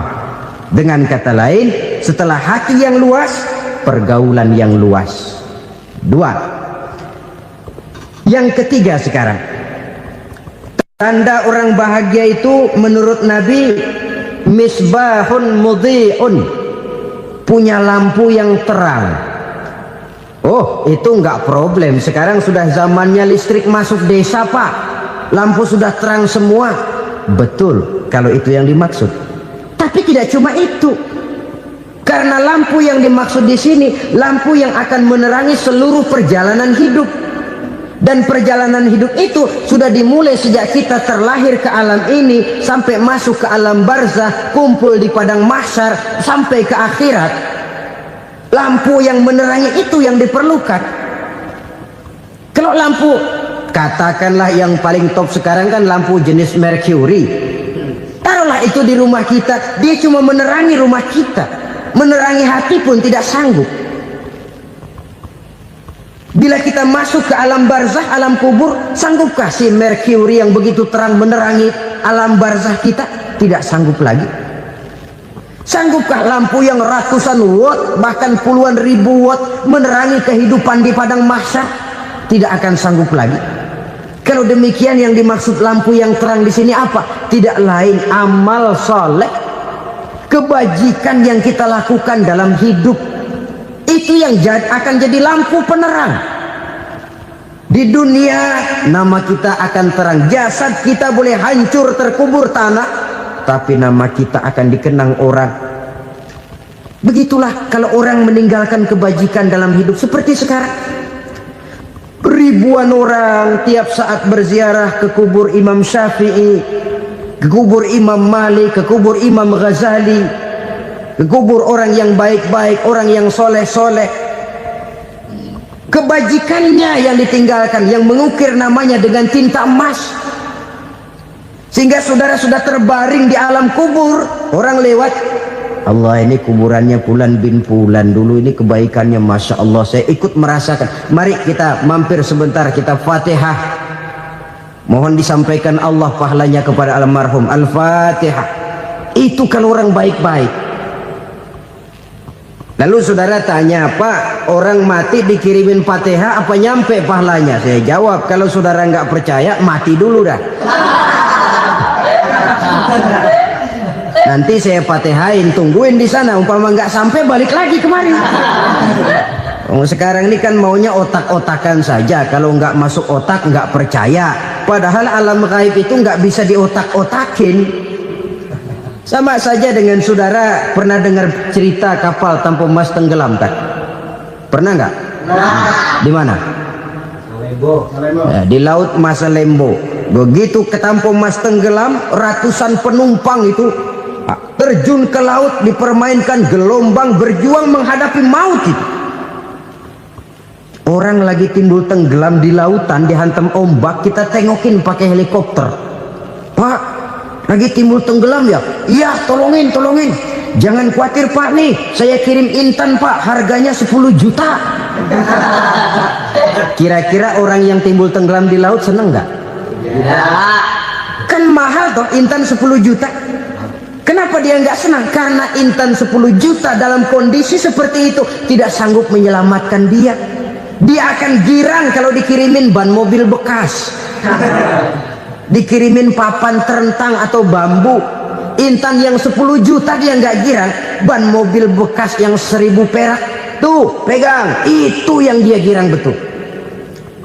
Speaker 1: Dengan kata lain, setelah hati yang luas, pergaulan yang luas. Dua. Yang ketiga sekarang, tanda orang bahagia itu menurut Nabi, misbahun mudhi'un, punya lampu yang terang. Oh, itu enggak problem. Sekarang sudah zamannya listrik masuk desa, Pak. Lampu sudah terang semua. Betul, kalau itu yang dimaksud. Tapi tidak cuma itu. Karena lampu yang dimaksud di sini, lampu yang akan menerangi seluruh perjalanan hidup. Dan perjalanan hidup itu sudah dimulai sejak kita terlahir ke alam ini, sampai masuk ke alam barzah, kumpul di padang mahsyar, sampai ke akhirat. Lampu yang menerangi itu yang diperlukan. Kalau lampu, katakanlah yang paling top sekarang kan lampu jenis Mercury. Taruhlah itu di rumah kita, dia cuma menerangi rumah kita, menerangi hati pun tidak sanggup. Bila kita masuk ke alam barzah, alam kubur, sanggupkah si Mercury yang begitu terang menerangi alam barzah kita? Tidak sanggup lagi. Sanggupkah lampu yang ratusan watt, bahkan puluhan ribu watt menerangi kehidupan di padang mahsyar? Tidak akan sanggup lagi. Kalau demikian, yang dimaksud lampu yang terang di sini apa? Tidak lain amal soleh, kebajikan yang kita lakukan dalam hidup. Itu yang akan jadi lampu penerang. Di dunia nama kita akan terang, jasad kita boleh hancur terkubur tanah, tapi nama kita akan dikenang orang. Begitulah kalau orang meninggalkan kebajikan dalam hidup seperti sekarang. Ribuan orang tiap saat berziarah ke kubur Imam Syafi'i, ke kubur Imam Malik, ke kubur Imam Ghazali, ke kubur orang yang baik-baik, orang yang soleh-soleh. Kebajikannya yang ditinggalkan, yang mengukir namanya dengan tinta emas, sehingga saudara sudah terbaring di alam kubur. Orang lewat, Allah, ini kuburannya Fulan bin Fulan, dulu ini kebaikannya Masya Allah, saya ikut merasakan. Mari kita mampir sebentar, kita Fatihah, mohon disampaikan Allah pahalanya kepada almarhum. Al-Fatihah. Itu kan orang baik-baik. Lalu saudara tanya, Pak, orang mati dikirimin Fatihah apa nyampe pahalanya? Saya jawab, kalau saudara nggak percaya, mati dulu dah. Nanti saya Fatihain, tungguin di sana. Umpama nggak sampai, balik lagi kemari. Sekarang ini kan maunya otak-otakan saja. Kalau nggak masuk otak, nggak percaya. Padahal alam gaib itu nggak bisa diotak-otakin. Sama saja dengan saudara pernah dengar cerita kapal tanpa emas tenggelam kan? Pernah nggak? Di mana? Ya, di laut Masalembo. Begitu ketampo emas tenggelam, ratusan penumpang itu terjun ke laut, dipermainkan gelombang, berjuang menghadapi maut itu. Orang lagi timbul tenggelam di lautan, dihantam ombak, kita tengokin pakai helikopter. Pak, lagi timbul tenggelam ya? Iya, tolongin. Jangan khawatir Pak, nih saya kirim intan Pak, harganya 10 juta. Kira-kira orang yang timbul tenggelam di laut seneng nggak? Ya. Kan mahal toh intan 10 juta. Kenapa dia nggak senang? Karena intan 10 juta dalam kondisi seperti itu tidak sanggup menyelamatkan dia. Dia akan girang kalau dikirimin ban mobil bekas, dikirimin papan terentang atau bambu. Intan yang 10 juta dia nggak girang. Ban mobil bekas yang 1000 perak, tuh pegang, itu yang dia girang betul.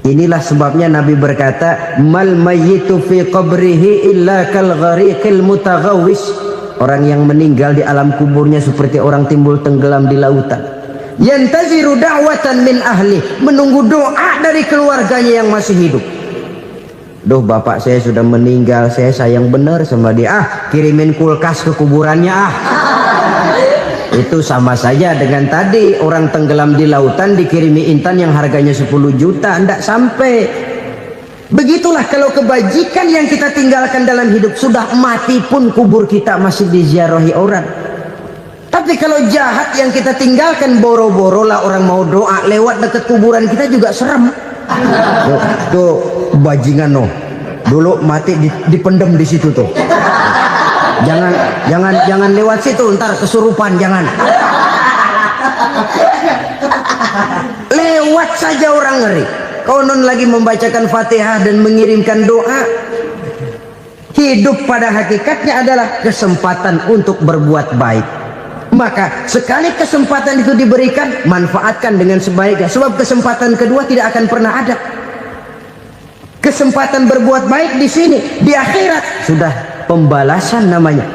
Speaker 1: Inilah sebabnya Nabi berkata, mal mayyitu fi qabrihi illa kal ghariqil mutaghawwis. Orang yang meninggal di alam kuburnya seperti orang timbul tenggelam di lautan. Yantaziru da'watan min ahli, menunggu doa dari keluarganya yang masih hidup. Duh, bapak saya sudah meninggal, saya sayang benar sama dia. Kirimin kulkas ke kuburannya Itu sama saja dengan tadi orang tenggelam di lautan dikirimi intan yang harganya 10 juta, ndak sampai. Begitulah kalau kebajikan yang kita tinggalkan dalam hidup, sudah mati pun kubur kita masih diziarahi orang. Tapi kalau jahat yang kita tinggalkan, boro-boro lah orang mau doa lewat dekat kuburan kita juga serem. Tuh bajingan no, dulu mati dipendem di situ tuh. Jangan lewat situ, ntar kesurupan, jangan. Lewat saja orang ngeri. Konon lagi membacakan Fatihah dan mengirimkan doa. Hidup pada hakikatnya adalah kesempatan untuk berbuat baik. Maka sekali kesempatan itu diberikan, manfaatkan dengan sebaiknya. Sebab kesempatan kedua tidak akan pernah ada. Kesempatan berbuat baik di sini, di akhirat sudah pembalasan namanya.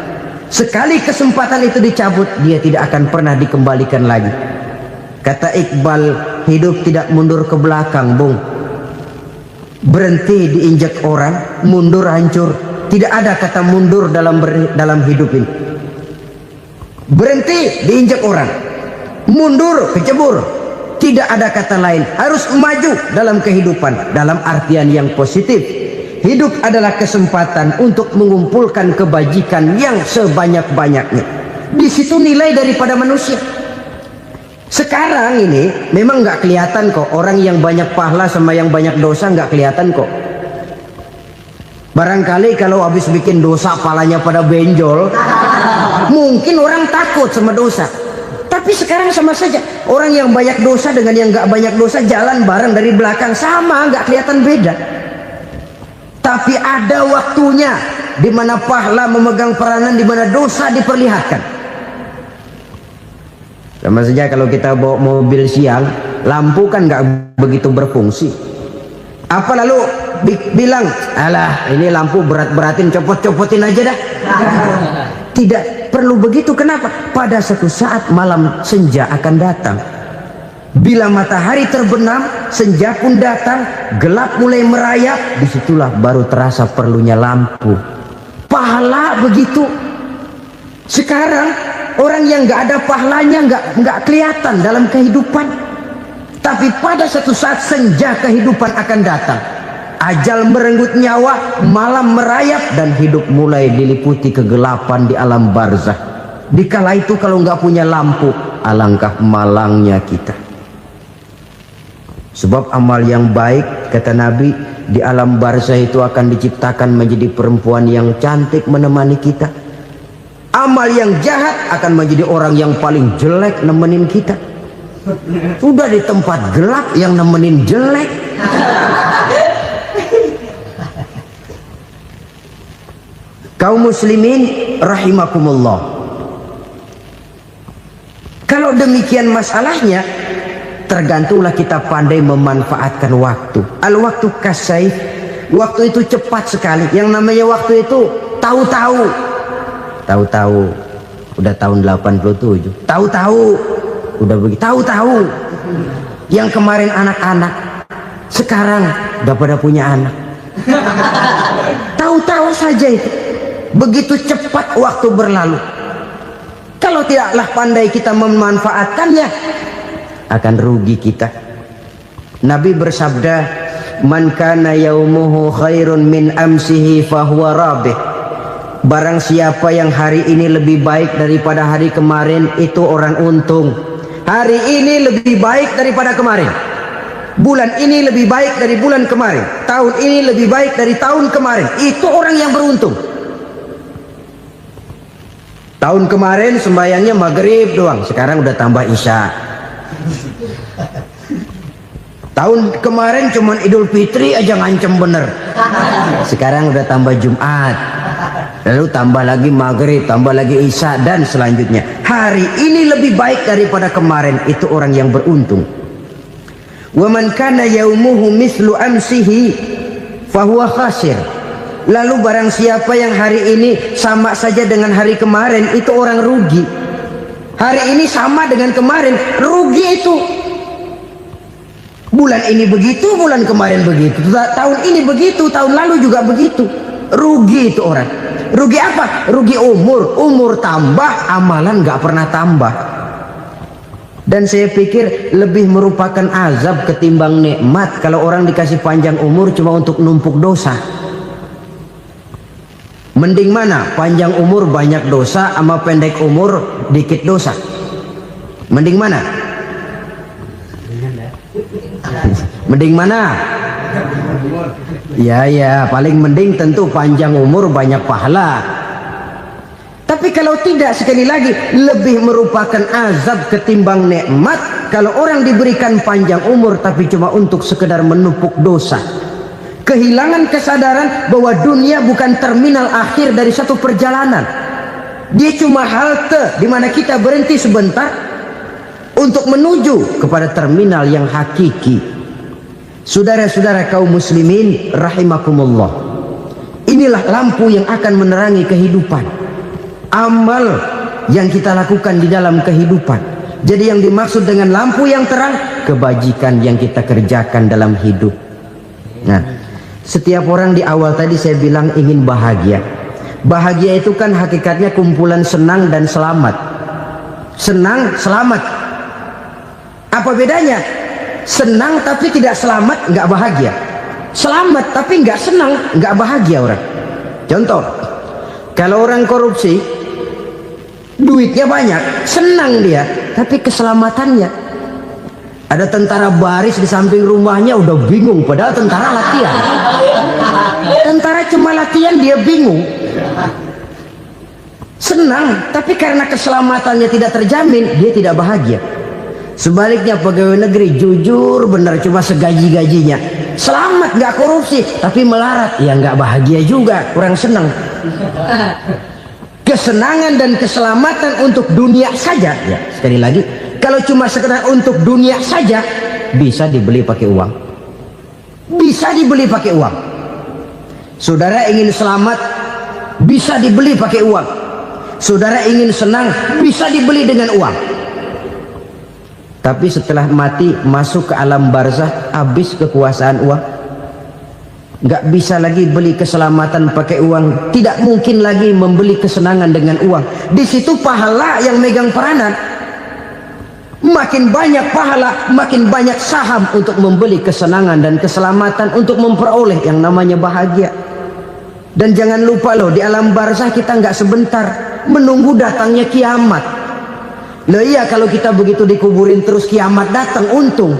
Speaker 1: Sekali kesempatan itu dicabut, dia tidak akan pernah dikembalikan lagi. Kata Iqbal, hidup tidak mundur ke belakang, Bung. Berhenti diinjak orang, mundur hancur. Tidak ada kata mundur dalam hidup ini. Berhenti diinjak orang, mundur kecebur. Tidak ada kata lain, harus maju dalam kehidupan dalam artian yang positif. Hidup adalah kesempatan untuk mengumpulkan kebajikan yang sebanyak-banyaknya. Di situ nilai daripada manusia. Sekarang ini memang nggak kelihatan kok, orang yang banyak pahala sama yang banyak dosa nggak kelihatan kok. Barangkali kalau habis bikin dosa palanya pada benjol, mungkin orang takut sama dosa. Tapi sekarang sama saja, orang yang banyak dosa dengan yang nggak banyak dosa jalan bareng dari belakang, sama, nggak kelihatan beda. Tapi ada waktunya di mana pahala memegang peranan, di mana dosa diperlihatkan. Sama saja kalau kita bawa mobil siang, lampu kan nggak begitu berfungsi. Apa lalu bilang, alah ini lampu berat-beratin, copot-copotin aja dah. Tidak perlu begitu. Kenapa? Pada satu saat malam senja akan datang. Bila matahari terbenam, senja pun datang, gelap mulai merayap, disitulah baru terasa perlunya lampu. Pahala begitu. Sekarang orang yang nggak ada pahalanya nggak kelihatan dalam kehidupan. Tapi pada satu saat senja kehidupan akan datang. Ajal merenggut nyawa, malam merayap, dan hidup mulai diliputi kegelapan di alam barzah. Dikala itu kalau nggak punya lampu, alangkah malangnya kita. Sebab amal yang baik, kata Nabi, di alam barzah itu akan diciptakan menjadi perempuan yang cantik menemani kita. Amal yang jahat akan menjadi orang yang paling jelek nemenin kita. Sudah di tempat gelap yang nemenin jelek. Kaum muslimin rahimakumullah. Kalau demikian masalahnya, tergantunglah kita pandai memanfaatkan waktu. Al-waktu kasayf. Waktu itu cepat sekali. Yang namanya waktu itu tahu-tahu udah tahun 87, tahu-tahu udah begitu, tahu-tahu yang kemarin anak-anak sekarang udah pada punya anak. Tahu-tahu saja itu. Begitu cepat waktu berlalu. Kalau tidaklah pandai kita memanfaatkannya, akan rugi kita. Nabi bersabda, man kana yaumuhu khairun min amsihi fahuwa rabih. Barang siapa yang hari ini lebih baik daripada hari kemarin, itu orang untung. Hari ini lebih baik daripada kemarin. Bulan ini lebih baik dari bulan kemarin. Tahun ini lebih baik dari tahun kemarin. Itu orang yang beruntung. Tahun kemarin sembahyangnya maghrib doang, sekarang udah tambah isya. Tahun kemarin cuman Idul Fitri aja ngancem bener, sekarang udah tambah Jumat, lalu tambah lagi maghrib, tambah lagi isya, dan selanjutnya. Hari ini lebih baik daripada kemarin, itu orang yang beruntung. Wa man kana yaumuhu mislu amsihi fahuwa khasir. Lalu barang siapa yang hari ini sama saja dengan hari kemarin, itu orang rugi. Hari ini sama dengan kemarin, rugi itu. Bulan ini begitu, bulan kemarin begitu, tahun ini begitu, tahun lalu juga begitu. Rugi itu orang. Rugi apa? Rugi umur. Umur tambah, amalan gak pernah tambah. Dan saya pikir lebih merupakan azab ketimbang nikmat kalau orang dikasih panjang umur cuma untuk numpuk dosa. Mending mana? Panjang umur banyak dosa sama pendek umur dikit dosa? Mending mana? Mending mana? Ya, paling mending tentu panjang umur banyak pahala. Tapi kalau tidak, sekali lagi, lebih merupakan azab ketimbang nikmat kalau orang diberikan panjang umur tapi cuma untuk sekedar menumpuk dosa. Kehilangan kesadaran bahwa dunia bukan terminal akhir dari satu perjalanan. Dia cuma halte di mana kita berhenti sebentar untuk menuju kepada terminal yang hakiki. Saudara-saudara kaum muslimin rahimakumullah. Inilah lampu yang akan menerangi kehidupan. Amal yang kita lakukan di dalam kehidupan. Jadi yang dimaksud dengan lampu yang terang, kebajikan yang kita kerjakan dalam hidup. Nah, setiap orang di awal tadi saya bilang ingin bahagia. Bahagia itu kan hakikatnya kumpulan senang dan selamat. Senang, selamat. Apa bedanya? Senang tapi tidak selamat, nggak bahagia. Selamat tapi nggak senang, nggak bahagia orang. Contoh, kalau orang korupsi, duitnya banyak, senang dia, tapi keselamatannya. Ada tentara baris di samping rumahnya udah bingung, padahal tentara latihan. Tentara cuma latihan, dia bingung. Senang, tapi karena keselamatannya tidak terjamin, dia tidak bahagia. Sebaliknya pegawai negeri jujur benar, cuma segaji-gajinya, selamat nggak korupsi, tapi melarat, ya nggak bahagia juga, kurang senang. Kesenangan dan keselamatan untuk dunia saja, ya sekali lagi, kalau cuma sekedar untuk dunia saja, bisa dibeli pakai uang. Bisa dibeli pakai uang. Saudara ingin selamat, bisa dibeli pakai uang. Saudara ingin senang, bisa dibeli dengan uang. Tapi setelah mati, masuk ke alam barzah, habis kekuasaan uang. Nggak bisa lagi beli keselamatan pakai uang. Tidak mungkin lagi membeli kesenangan dengan uang. Di situ pahala yang megang peranan. Makin banyak pahala, makin banyak saham untuk membeli kesenangan dan keselamatan, untuk memperoleh yang namanya bahagia. Dan jangan lupa loh, di alam barzah kita nggak sebentar, menunggu datangnya kiamat. Loh iya, kalau kita begitu dikuburin terus kiamat datang, untung.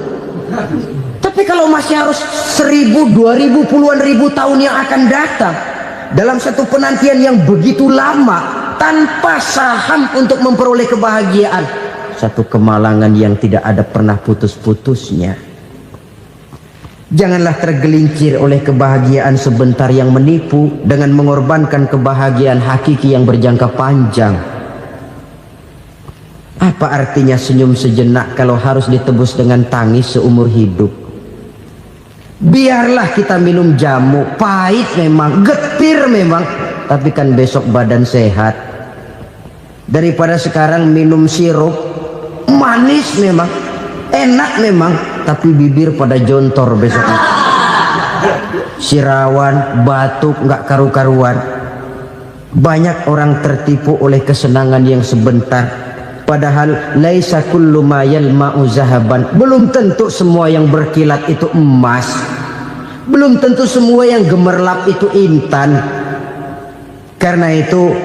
Speaker 1: Tapi kalau masih harus 1000, 2000, puluhan ribu tahun yang akan datang dalam satu penantian yang begitu lama, tanpa saham untuk memperoleh kebahagiaan. Satu kemalangan yang tidak ada pernah putus-putusnya. Janganlah tergelincir oleh kebahagiaan sebentar yang menipu dengan mengorbankan kebahagiaan hakiki yang berjangka panjang. Apa artinya senyum sejenak kalau harus ditebus dengan tangis seumur hidup? Biarlah kita minum jamu, pahit memang, getir memang, tapi kan besok badan sehat. Daripada sekarang minum sirup, manis memang, enak memang, tapi bibir pada jontor besoknya. Sirawan, batuk, nggak karu-karuan. Banyak orang tertipu oleh kesenangan yang sebentar. Padahal laisa kullu ma yalma'u zahaban. Belum tentu semua yang berkilat itu emas. Belum tentu semua yang gemerlap itu intan. Karena itu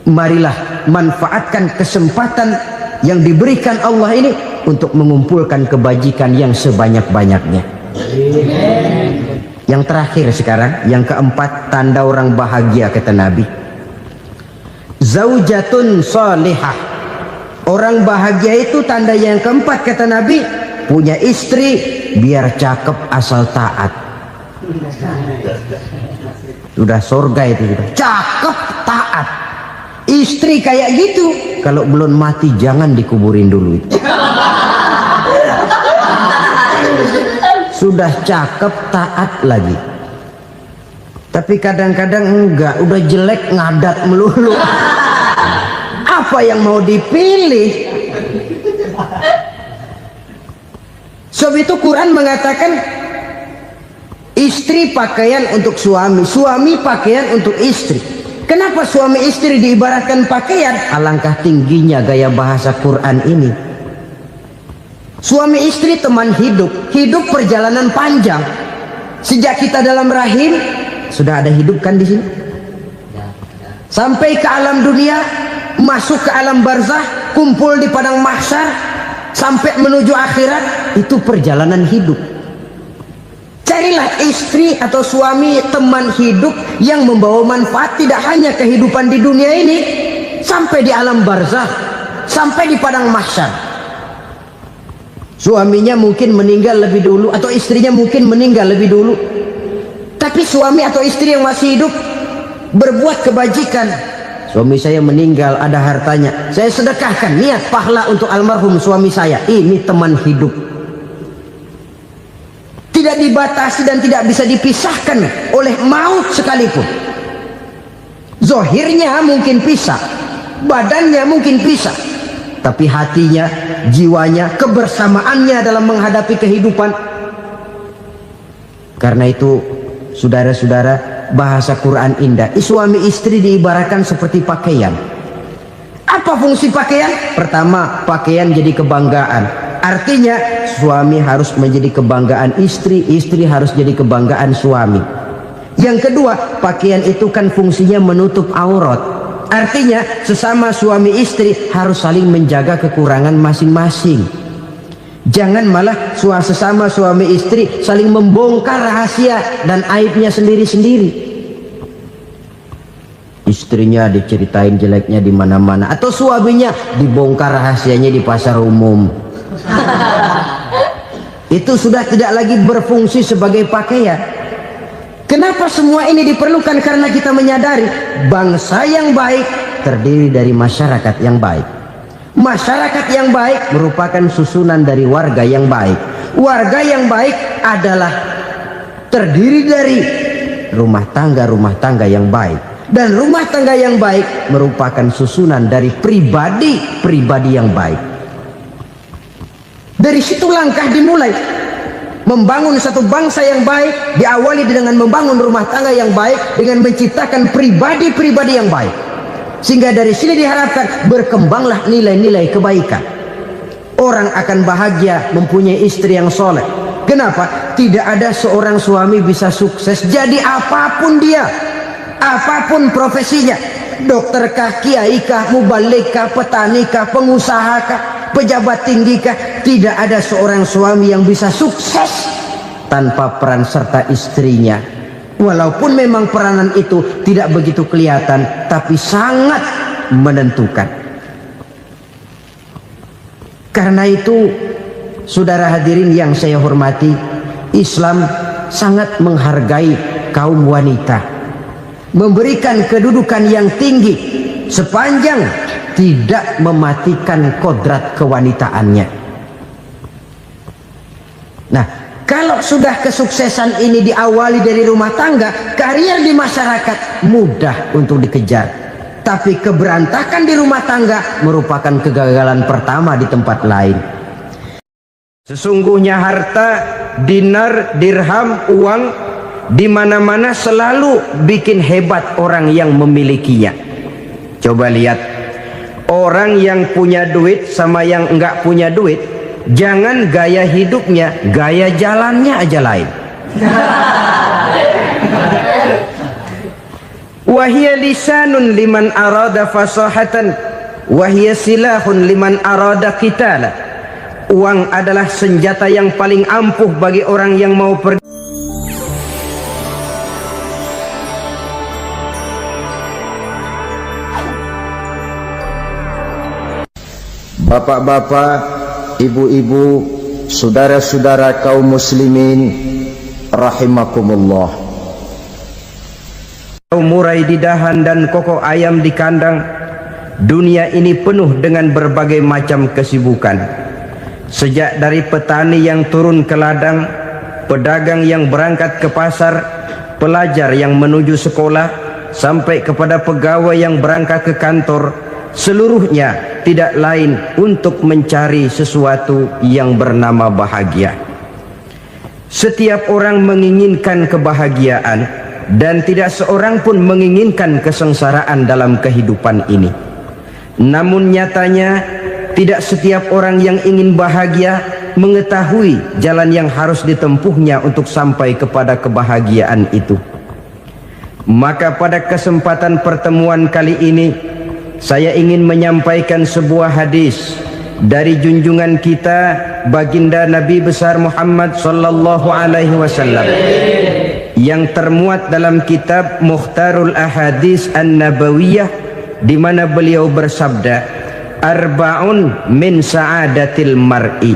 Speaker 1: marilah manfaatkan kesempatan yang diberikan Allah ini untuk mengumpulkan kebajikan yang sebanyak-banyaknya. Yang terakhir sekarang, yang keempat, tanda orang bahagia kata Nabi. Zaujatun salihah. Orang bahagia itu tanda yang keempat kata Nabi, punya istri biar cakep asal taat. Sudah surga itu sudah. Cakep taat. Istri kayak gitu, kalau belum mati jangan dikuburin dulu itu. Sudah cakep taat lagi. Tapi kadang-kadang enggak, udah jelek ngadat melulu. Apa yang mau dipilih? Sebab itu Quran mengatakan istri pakaian untuk suami, suami pakaian untuk istri. Kenapa suami istri diibaratkan pakaian? Alangkah tingginya gaya bahasa Quran ini. Suami istri teman hidup, hidup perjalanan panjang. Sejak kita dalam rahim sudah ada hidup kan di sini. Sampai ke alam dunia, masuk ke alam barzah, kumpul di padang mahsyar, sampai menuju akhirat, itu perjalanan hidup. Carilah istri atau suami teman hidup yang membawa manfaat tidak hanya kehidupan di dunia ini, sampai di alam barzah, sampai di padang mahsyar. Suaminya mungkin meninggal lebih dulu atau istrinya mungkin meninggal lebih dulu, tapi suami atau istri yang masih hidup berbuat kebajikan. Suami saya meninggal, ada hartanya, saya sedekahkan, niat pahala untuk almarhum suami saya. Ini teman hidup, tidak dibatasi dan tidak bisa dipisahkan oleh maut sekalipun. Zohirnya mungkin pisah, badannya mungkin pisah, tapi hatinya, jiwanya, kebersamaannya dalam menghadapi kehidupan. Karena itu saudara-saudara, bahasa Quran indah. Suami istri diibaratkan seperti pakaian. Apa fungsi pakaian? Pertama, pakaian jadi kebanggaan. Artinya suami harus menjadi kebanggaan istri, istri harus jadi kebanggaan suami. Yang kedua, pakaian itu kan fungsinya menutup aurat. Artinya sesama suami istri harus saling menjaga kekurangan masing-masing. Jangan malah sesama suami istri saling membongkar rahasia dan aibnya sendiri-sendiri. Istrinya diceritain jeleknya di mana-mana, atau suaminya dibongkar rahasianya di pasar umum. Itu sudah tidak lagi berfungsi sebagai pakaian. Kenapa semua ini diperlukan? Karena kita menyadari bangsa yang baik terdiri dari masyarakat yang baik. Masyarakat yang baik merupakan susunan dari warga yang baik. Warga yang baik adalah terdiri dari rumah tangga yang baik. Dan rumah tangga yang baik merupakan susunan dari pribadi yang baik. Dari situ langkah dimulai. Membangun satu bangsa yang baik diawali dengan membangun rumah tangga yang baik, dengan menciptakan pribadi-pribadi yang baik. Sehingga dari sini diharapkan berkembanglah nilai-nilai kebaikan. Orang akan bahagia mempunyai istri yang soleh. Kenapa? Tidak ada seorang suami bisa sukses jadi apapun dia, apapun profesinya. Dokter kah, kiai kah, mubalik kah, petani kah, pengusaha kah, pejabat tinggi kah. Tidak ada seorang suami yang bisa sukses tanpa peran serta istrinya. Walaupun memang peranan itu tidak begitu kelihatan, tapi sangat menentukan. Karena itu, saudara hadirin yang saya hormati, Islam sangat menghargai kaum wanita, memberikan kedudukan yang tinggi sepanjang tidak mematikan kodrat kewanitaannya. Nah, kalau sudah kesuksesan ini diawali dari rumah tangga, karier di masyarakat mudah untuk dikejar. Tapi keberantakan di rumah tangga merupakan kegagalan pertama di tempat lain. Sesungguhnya harta, dinar, dirham, uang di mana-mana selalu bikin hebat orang yang memilikinya. Coba lihat, orang yang punya duit sama yang enggak punya duit, jangan gaya hidupnya, gaya jalannya aja lain. Wahia lisanun liman arada fasahatan, wahia silahun liman arada qitala. Uang adalah senjata yang paling ampuh bagi orang yang mau pergi. Bapak-bapak, ibu-ibu, saudara-saudara kaum muslimin rahimakumullah. Murai di dahan dan kokok ayam di kandang, dunia ini penuh dengan berbagai macam kesibukan. Sejak dari petani yang turun ke ladang, pedagang yang berangkat ke pasar, pelajar yang menuju sekolah, sampai kepada pegawai yang berangkat ke kantor, seluruhnya tidak lain untuk mencari sesuatu yang bernama bahagia. Setiap orang menginginkan kebahagiaan, dan tidak seorang pun menginginkan kesengsaraan dalam kehidupan ini. Namun nyatanya tidak setiap orang yang ingin bahagia mengetahui jalan yang harus ditempuhnya untuk sampai kepada kebahagiaan itu. Maka pada kesempatan pertemuan kali ini, saya ingin menyampaikan sebuah hadis dari junjungan kita baginda Nabi besar Muhammad sallallahu alaihi wasallam yang termuat dalam kitab Mukhtarul Ahadits An-Nabawiyah, di mana beliau bersabda, arba'un min sa'adatil mar'i.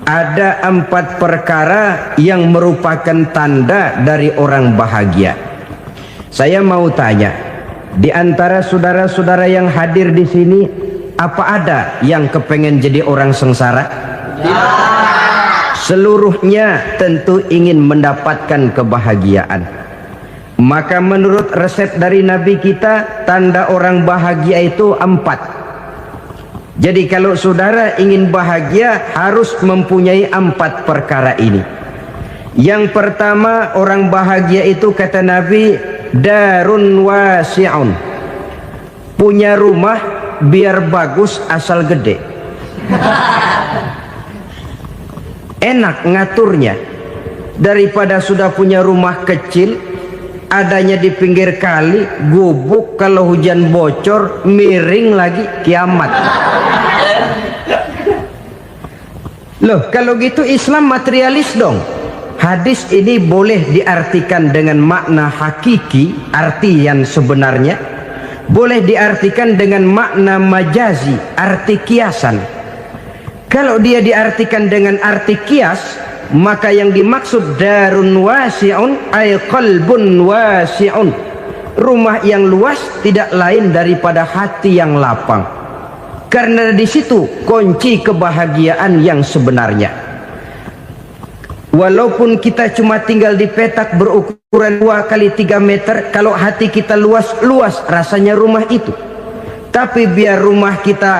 Speaker 1: Ada 4 perkara yang merupakan tanda dari orang bahagia. Saya mau tanya, di antara saudara-saudara yang hadir di sini, apa ada yang kepengen jadi orang sengsara? Ya. Seluruhnya tentu ingin mendapatkan kebahagiaan. Maka menurut resep dari Nabi kita, tanda orang bahagia itu 4. Jadi kalau saudara ingin bahagia, harus mempunyai 4 perkara ini. Yang pertama, orang bahagia itu kata Nabi, darun wasi'un. Punya rumah biar bagus asal gede. Enak ngaturnya, daripada sudah punya rumah kecil adanya di pinggir kali, gubuk, kalau hujan bocor, miring lagi, kiamat. Loh, kalau gitu Islam materialis dong. Hadis ini boleh diartikan dengan makna hakiki, arti yang sebenarnya, boleh diartikan dengan makna majazi, arti kiasan. Kalau dia diartikan dengan arti kias, maka yang dimaksud darun wasi'un ay qalbun wasi'un. Rumah yang luas tidak lain daripada hati yang lapang. Karena di situ kunci kebahagiaan yang sebenarnya. Walaupun kita cuma tinggal di petak berukuran 2 kali 3 meter, kalau hati kita luas-luas rasanya rumah itu. Tapi biar rumah kita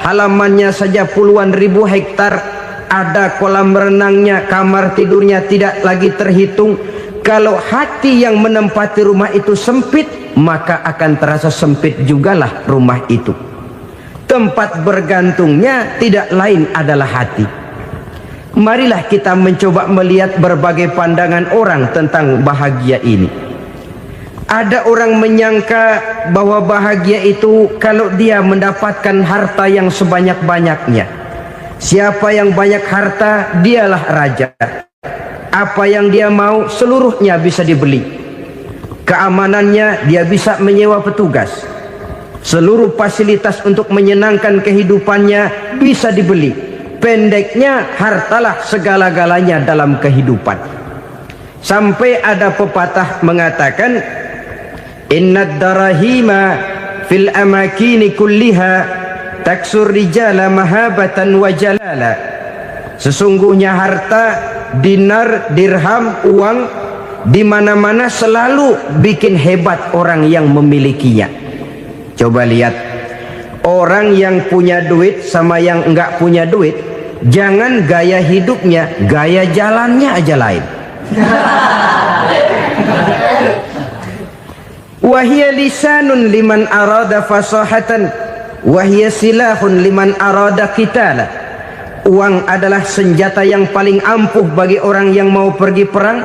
Speaker 1: halamannya saja puluhan ribu hektar, ada kolam renangnya, kamar tidurnya tidak lagi terhitung. Kalau hati yang menempati rumah itu sempit, maka akan terasa sempit jugalah rumah itu. Tempat bergantungnya tidak lain adalah hati. Marilah kita mencoba melihat berbagai pandangan orang tentang bahagia ini. Ada orang menyangka bahwa bahagia itu kalau dia mendapatkan harta yang sebanyak-banyaknya. Siapa yang banyak harta, dialah raja. Apa yang dia mau seluruhnya bisa dibeli. keamanannya dia bisa menyewa petugas, seluruh fasilitas untuk menyenangkan kehidupannya bisa dibeli. Pendeknya, hartalah segala-galanya dalam kehidupan. Sampai ada pepatah mengatakan, innad darahima fil amakini kulliha taksur rijala mahabatan wa jalala. Sesungguhnya harta, dinar, dirham, uang di mana-mana selalu bikin hebat orang yang memilikinya. Coba lihat, orang yang punya duit sama yang enggak punya duit, jangan gaya hidupnya, gaya jalannya aja lain. Wahia lisanun liman arada fasahatan, wahia silahun liman arada qitala. Uang adalah senjata yang paling ampuh bagi orang yang mau pergi perang,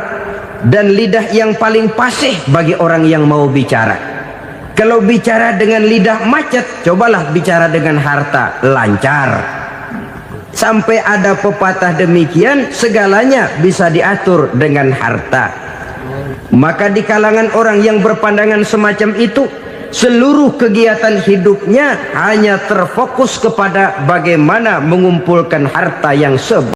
Speaker 1: dan lidah yang paling fasih bagi orang yang mau bicara. Kalau bicara dengan lidah macet, cobalah bicara dengan harta, lancar. Sampai ada pepatah demikian, segalanya bisa diatur dengan harta. Maka di kalangan orang yang berpandangan semacam itu, seluruh kegiatan hidupnya hanya terfokus kepada bagaimana mengumpulkan harta yang